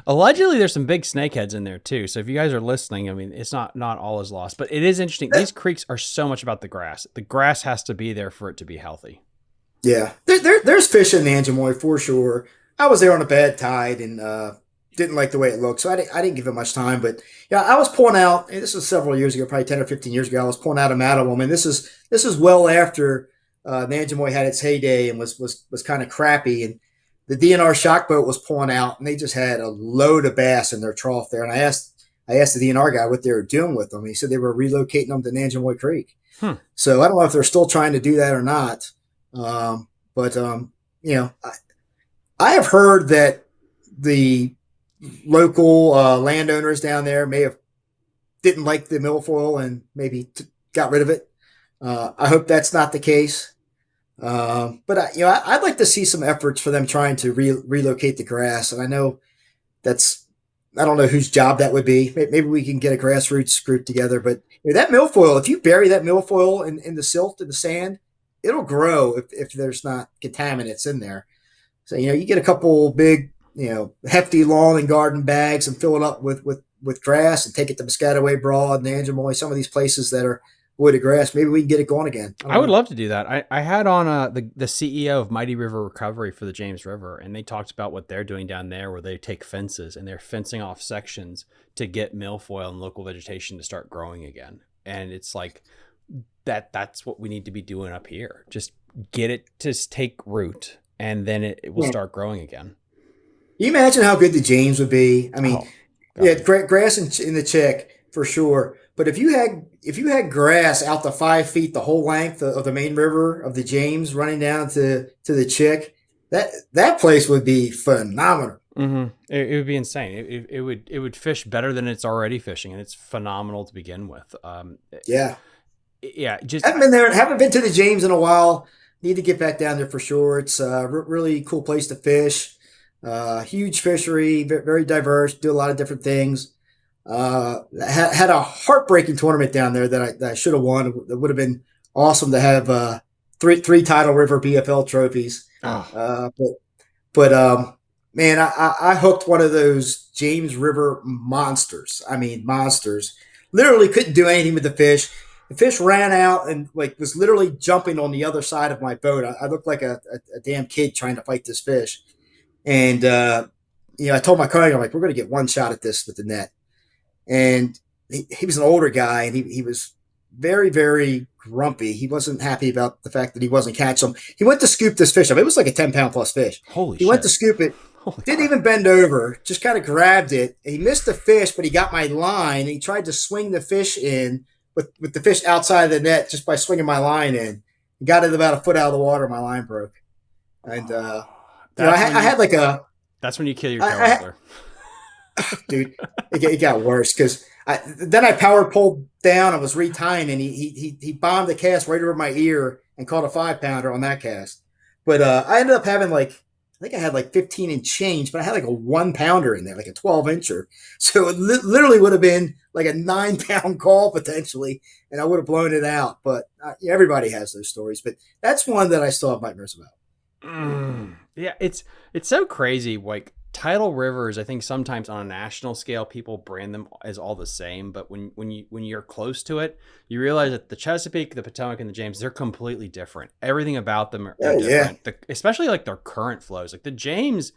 A: Allegedly, there's some big snakeheads in there too. So if you guys are listening, I mean, it's not all is lost, but it is interesting. These creeks are so much about the grass. The grass has to be there for it to be healthy.
C: Yeah, there's fish in Nanjemoy for sure. I was there on a bad tide and didn't like the way it looked, so I didn't give it much time. But I was pulling out. This was several years ago, probably 10 or 15 years ago. I was pulling out a Mattawoman. This is well after Nanjemoy had its heyday and was kind of crappy. And the DNR shock boat was pulling out, and they just had a load of bass in their trough there. And I asked the DNR guy what they were doing with them. He said they were relocating them to Mattawoman Creek. So I don't know if they're still trying to do that or not. But you know, I have heard that the local landowners down there may have didn't like the milfoil and maybe got rid of it. I hope that's not the case. But I'd like to see some efforts for them trying to relocate the grass. And I know I don't know whose job that would be. Maybe we can get a grassroots group together. But that milfoil, if you bury that milfoil in the silt, in the sand, it'll grow if there's not contaminants in there. So, you get a couple big, hefty lawn and garden bags and fill it up with grass and take it to Piscataway Broad and Nanjemoy, some of these places that are wooded grass. Maybe we can get it going again.
A: I would love to do that. I had on the CEO of Mighty River Recovery for the James River, and they talked about what they're doing down there, where they take fences and they're fencing off sections to get milfoil and local vegetation to start growing again. And it's like that's what we need to be doing up here. Just get it to take root, and then it will start growing again.
C: Can you imagine how good the James would be? I mean, grass in the Chick for sure. But if you had grass out to 5 feet the whole length of the main river of the James running down to the Chick, that place would be phenomenal.
A: Mm-hmm. It would be insane. It would fish better than it's already fishing, and it's phenomenal to begin with. Just
C: haven't been there. Haven't been to the James in a while. Need to get back down there for sure. It's a really cool place to fish. Huge fishery, very diverse. Do a lot of different things. Had a heartbreaking tournament down there that I should have won. It would have been awesome to have three Tidal River BFL trophies. Man, I hooked one of those James River monsters. I mean, monsters. Literally couldn't do anything with the fish. The fish ran out and was literally jumping on the other side of my boat. I looked like a damn kid trying to fight this fish. And I told my colleague, I'm like, we're going to get one shot at this with the net. And he was an older guy, and he was very, very grumpy. He wasn't happy about the fact that he wasn't catching them. He went to scoop this fish up. It was like a 10-pound plus fish.
A: Holy shit.
C: He went to scoop it, didn't even bend over, just kind of grabbed it. He missed the fish, but he got my line. He tried to swing the fish in with the fish outside of the net just by swinging my line in. He got it about a foot out of the water. My line broke. And I had like a...
A: That's when you kill your tail.
C: Dude, it got worse because then I power pulled down. I was retying, and he bombed the cast right over my ear and caught a 5-pounder on that cast. But I ended up having I think I had 15 and change, but I had a 1-pounder in there, like a 12-incher. So it literally would have been like a 9-pound call potentially, and I would have blown it out. But everybody has those stories. But that's one that I still have nightmares about.
A: Yeah, it's so crazy. Like tidal rivers, I think sometimes on a national scale, people brand them as all the same. But when you're close to it, you realize that the Chesapeake, the Potomac, and the James, they're completely different. Everything about them are different. Especially their current flows. Like the James,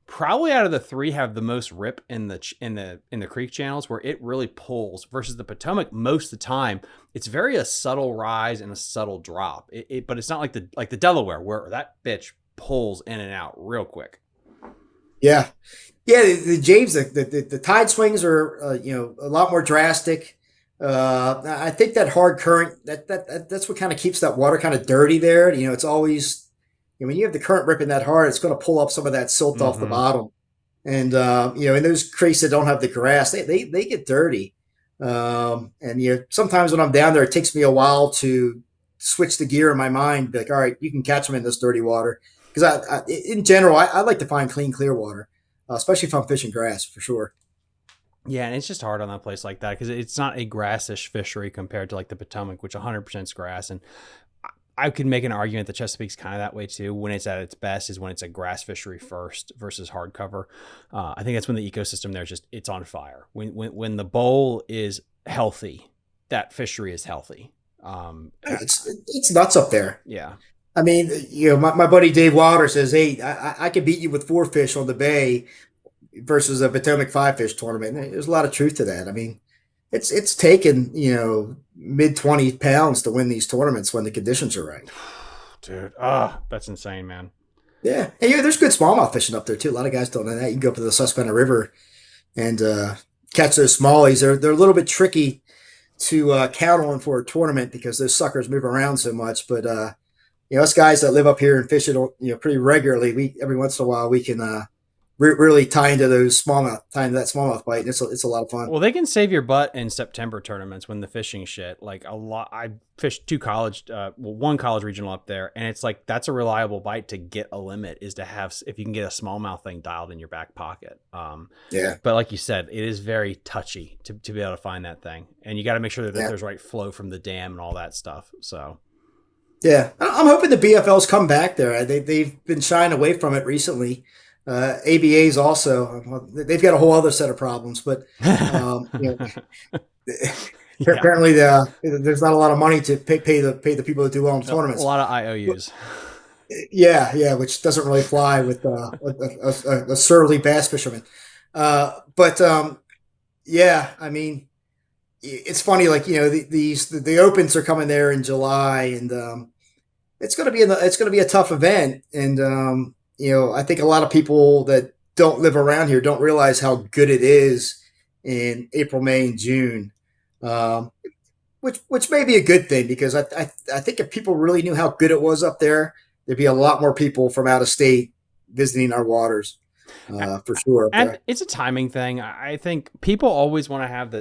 A: probably out of the three, have the most rip in the creek channels where it really pulls. Versus the Potomac, most of the time, it's very a subtle rise and a subtle drop. But it's not like the Delaware where that bitch pulls in and out real quick.
C: Yeah. The James, the tide swings are a lot more drastic. I think that hard current that's what kind of keeps that water kind of dirty there. It's always when you have the current ripping that hard, it's going to pull up some of that silt off the bottom. And in those creeks that don't have the grass, they get dirty. And sometimes when I'm down there, it takes me a while to switch the gear in my mind. Be like, all right, you can catch them in this dirty water. Because in general, I like to find clean, clear water, especially if I'm fishing grass, for sure.
A: Yeah, and it's just hard on a place like that because it's not a grassish fishery compared to the Potomac, which 100% is grass. And I could make an argument that Chesapeake's kind of that way too. When it's at its best is when it's a grass fishery first versus hardcover. I think that's when the ecosystem there it's on fire. When the bowl is healthy, that fishery is healthy.
C: It's nuts up there.
A: Yeah.
C: I mean, my buddy Dave Wilder says, hey, I could beat you with 4 fish on the bay versus a Potomac 5-fish tournament. And there's a lot of truth to that. I mean, it's taken, mid 20 pounds to win these tournaments when the conditions are right.
A: Dude, that's insane, man.
C: Yeah. And there's good smallmouth fishing up there too. A lot of guys don't know that. You can go up to the Susquehanna River and catch those smallies. They're a little bit tricky to count on for a tournament because those suckers move around so much. But us guys that live up here and fish it, pretty regularly, we every once in a while we can really tie into that smallmouth bite. And it's a lot of fun.
A: Well, they can save your butt in September tournaments when the fishing shit. Like a lot, I fished one college regional up there, and it's like that's a reliable bite to get a limit is to have if you can get a smallmouth thing dialed in your back pocket.
C: Yeah.
A: But like you said, it is very touchy to be able to find that thing, and you got to make sure that there's right flow from the dam and all that stuff. So.
C: Yeah, I'm hoping the BFLs come back there. They've been shying away from it recently. ABA's also they've got a whole other set of problems, but apparently there's not a lot of money to pay the people that do well in tournaments.
A: A lot of IOUs.
C: Yeah, which doesn't really fly with a surly bass fisherman. Yeah, I mean, it's funny, like the opens are coming there in July, and it's going to be a tough event, and I think a lot of people that don't live around here don't realize how good it is in April, May, and June, which may be a good thing because I think if people really knew how good it was up there, there'd be a lot more people from out of state visiting our waters, for sure.
A: And it's a timing thing. I think people always want to have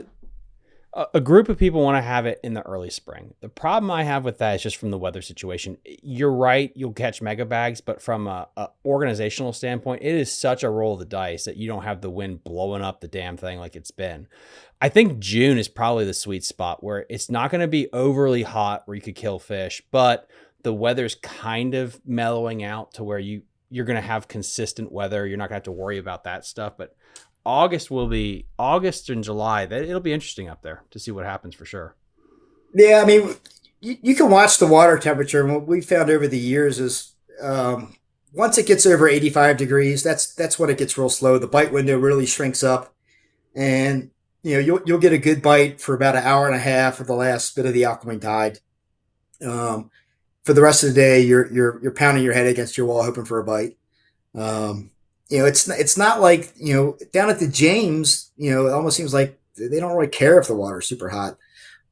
A: a group of people want to have it in the early spring. The problem I have with that is just from the weather situation. You're right. You'll catch mega bags, but from a organizational standpoint, it is such a roll of the dice that you don't have the wind blowing up the damn thing like it's been. I think June is probably the sweet spot where it's not going to be overly hot where you could kill fish, but the weather's kind of mellowing out to where you're going to have consistent weather. You're not going to have to worry about that stuff, but August and July. It'll be interesting up there to see what happens for sure.
C: Yeah, I mean, you can watch the water temperature. And what we found over the years is once it gets over 85 degrees, that's when it gets real slow. The bite window really shrinks up, and you'll get a good bite for about an hour and a half of the last bit of the outgoing tide. For the rest of the day, you're pounding your head against your wall hoping for a bite. It's not like, down at the James, it almost seems like they don't really care if the water's super hot.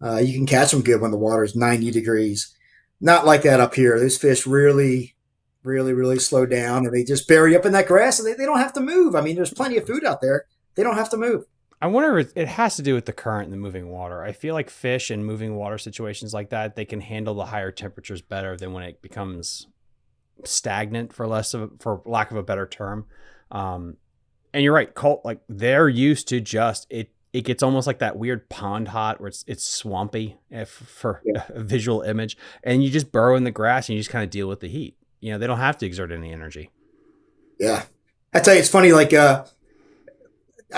C: You can catch them good when the water's 90 degrees. Not like that up here. Those fish really, really, really slow down, and they just bury up in that grass, and they don't have to move. I mean, there's plenty of food out there. They don't have to move.
A: I wonder if it has to do with the current and the moving water. I feel like fish in moving water situations like that, they can handle the higher temperatures better than when it becomes stagnant, for lack of a better term. And you're right, Colt, like they're used to just it gets almost like that weird pond hot where it's swampy for a visual image, and you just burrow in the grass and you just kind of deal with the heat. They don't have to exert any energy.
C: Yeah. I tell you, it's funny, like I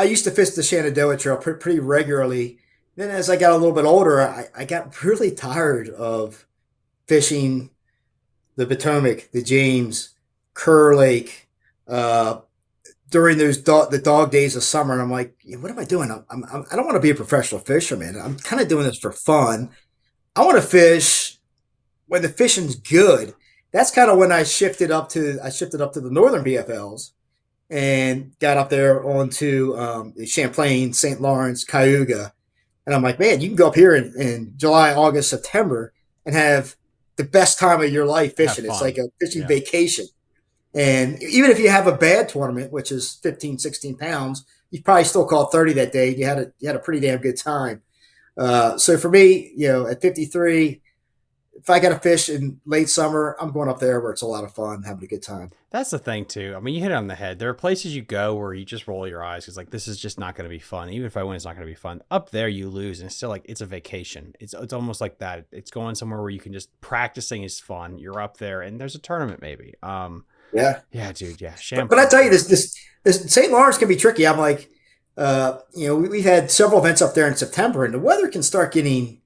C: used to fish the Shenandoah Trail pretty regularly. Then as I got a little bit older, I got really tired of fishing the Potomac, the James, Kerr Lake, during the dog days of summer. And I'm like, what am I doing? I don't want to be a professional fisherman. I'm kind of doing this for fun. I want to fish when the fishing's good. That's kind of when I shifted up to the northern BFLs and got up there onto Champlain, St. Lawrence, Cayuga. And I'm like, man, you can go up here in July, August, September and have the best time of your life fishing. It's like a fishing vacation. And even if you have a bad tournament, which is 15, 16 pounds, you probably still caught 30 that day. You had a pretty damn good time. So for me, at 53, if I got to fish in late summer, I'm going up there where it's a lot of fun, having a good time.
A: That's the thing too. I mean, you hit it on the head. There are places you go where you just roll your eyes because like this is just not going to be fun. Even if I win, it's not going to be fun. Up there, you lose, and it's still like it's a vacation. It's almost like that. It's going somewhere where you can just practicing is fun. You're up there, and there's a tournament maybe.
C: Yeah,
A: dude. Yeah,
C: but I tell you, this St. Lawrence can be tricky. I'm like, we've had several events up there in September, and the weather can start getting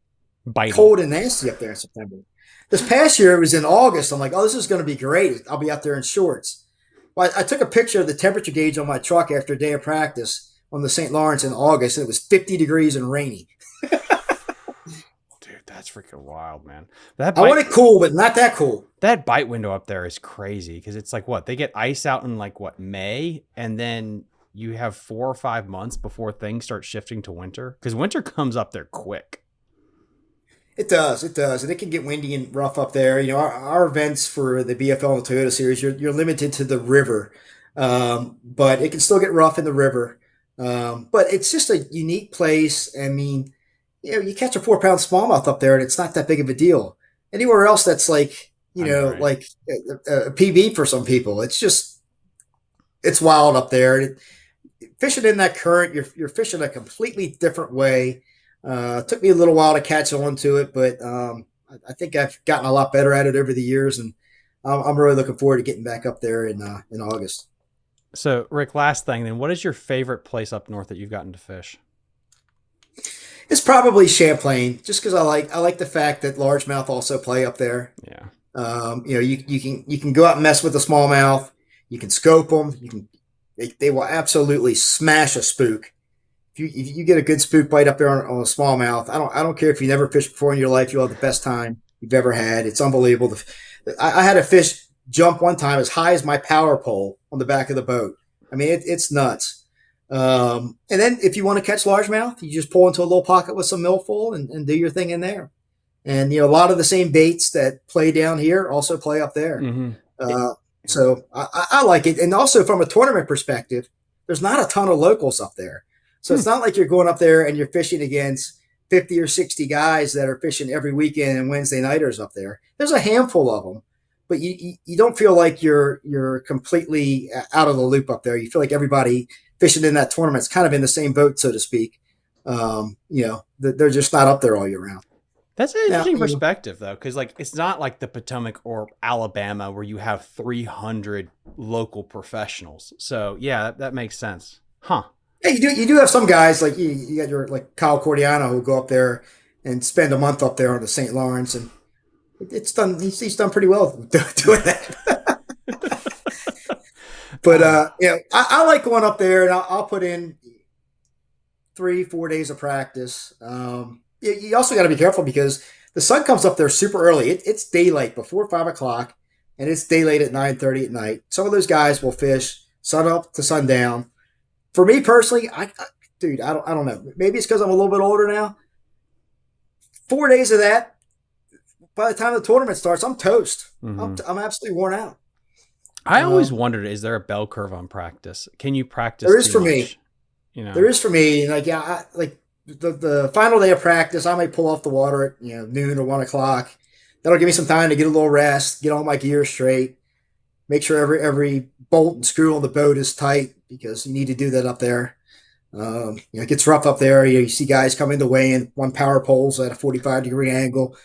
C: cold and nasty up there in September. This past year, it was in August. I'm like, oh, this is going to be great. I'll be out there in shorts. Well, I took a picture of the temperature gauge on my truck after a day of practice on the St. Lawrence in August, and it was 50 degrees and rainy.
A: Dude, That's freaking wild, man.
C: I want it cool, but not that cool.
A: That bite window up there is crazy because it's like what? They get ice out in like what, May? And then you have 4 or 5 months before things start shifting to winter, because winter comes up there quick.
C: It does, and it can get windy and rough up there. Our events for the BFL and the Toyota Series, you're limited to the river, but it can still get rough in the river. But it's just a unique place. I mean, you catch a 4-pound smallmouth up there, and it's not that big of a deal. Anywhere else, that's like
A: Right.
C: like a PB for some people. It's wild up there. Fishing in that current, you're fishing a completely different way. It took me a little while to catch on to it, but I think I've gotten a lot better at it over the years, and I'm really looking forward to getting back up there in August.
A: So, Rick, last thing then, what is your favorite place up north that you've gotten to fish?
C: It's probably Champlain, just because I like the fact that largemouth also play up there.
A: Yeah.
C: You can go out and mess with the smallmouth. You can scope them. They will absolutely smash a spook. If you get a good spook bite up there on a smallmouth, I don't care if you never fished before in your life, you'll have the best time you've ever had. It's unbelievable. I had a fish jump one time as high as my power pole on the back of the boat. I mean, it's nuts. And then if you want to catch largemouth, you just pull into a little pocket with some milfoil and do your thing in there. And a lot of the same baits that play down here also play up there.
A: Mm-hmm.
C: So I like it. And also from a tournament perspective, there's not a ton of locals up there. So it's not like you're going up there and you're fishing against 50 or 60 guys that are fishing every weekend and Wednesday nighters up there. There's a handful of them, but you don't feel like you're completely out of the loop up there. You feel like everybody fishing in that tournament is kind of in the same boat, so to speak. They're just not up there all year round.
A: That's an interesting perspective, though, because like it's not like the Potomac or Alabama where you have 300 local professionals. So yeah, that makes sense, huh?
C: Yeah, you do have some guys like you got your like Kyle Cordiano who go up there and spend a month up there on the St. Lawrence, and it's done. He's done pretty well doing that. But I like going up there, and I'll put in 3-4 days of practice. You also got to be careful because the sun comes up there super early. It's daylight before 5 o'clock, and it's daylight at 9:30 at night. Some of those guys will fish sun up to sundown. For me personally, I don't know. Maybe it's because I'm a little bit older now. 4 days of that, by the time the tournament starts, I'm toast. Mm-hmm. I'm absolutely worn out.
A: I always wondered, is there a bell curve on practice? Can you practice?
C: There is for
A: much?
C: Me. There is for me. Like, the final day of practice, I might pull off the water at noon or 1 o'clock. That'll give me some time to get a little rest, get all my gear straight, make sure every bolt and screw on the boat is tight because you need to do that up there. It gets rough up there. You see guys coming the way in one power poles at a 45-degree angle.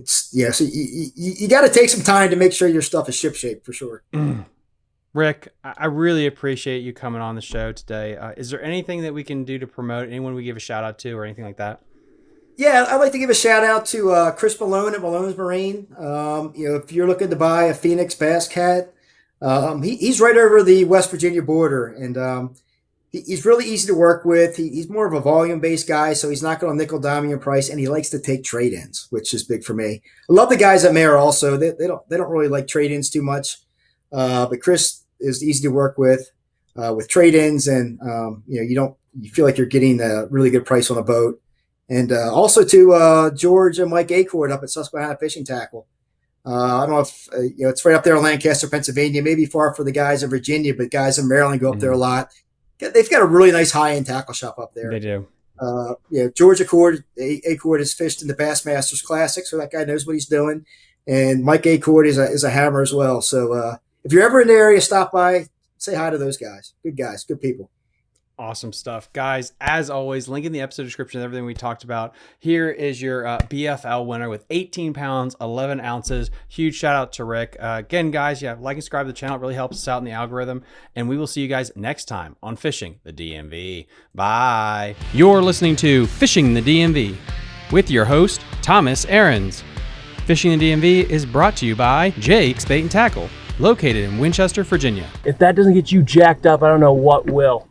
C: So you got to take some time to make sure your stuff is shipshape for sure.
A: Rick, I really appreciate you coming on the show today. Is there anything that we can do to promote? Anyone we give a shout out to or anything like that?
C: Yeah, I'd like to give a shout out to Chris Malone at Malone's Marine. If you're looking to buy a Phoenix Bass Cat, he's right over the West Virginia border, and he's really easy to work with. He's more of a volume-based guy, so he's not going to nickel dime your price, and he likes to take trade-ins, which is big for me. I love the guys at Mayor also. They don't really like trade-ins too much, but Chris is easy to work with trade-ins, and you feel like you're getting a really good price on a boat. And also to George and Mike Acord up at Susquehanna Fishing Tackle. I don't know if it's right up there in Lancaster, Pennsylvania. Maybe far for the guys in Virginia, but guys in Maryland go up there a lot. They've got a really nice high-end tackle shop up there.
A: They do.
C: George Acord has fished in the Bassmasters Classic, so that guy knows what he's doing. And Mike Acord is a hammer as well. So if you're ever in the area, stop by, say hi to those guys. Good guys, good people.
A: Awesome stuff. Guys, as always, link in the episode description, everything we talked about. Here is your BFL winner with 18 pounds, 11 ounces. Huge shout out to Rick. Again, guys, like and subscribe to the channel. It really helps us out in the algorithm. And we will see you guys next time on Fishing the DMV. Bye. You're listening to Fishing the DMV with your host, Thomas Ahrens. Fishing the DMV is brought to you by Jake's Bait and Tackle, located in Winchester, Virginia.
B: If that doesn't get you jacked up, I don't know what will.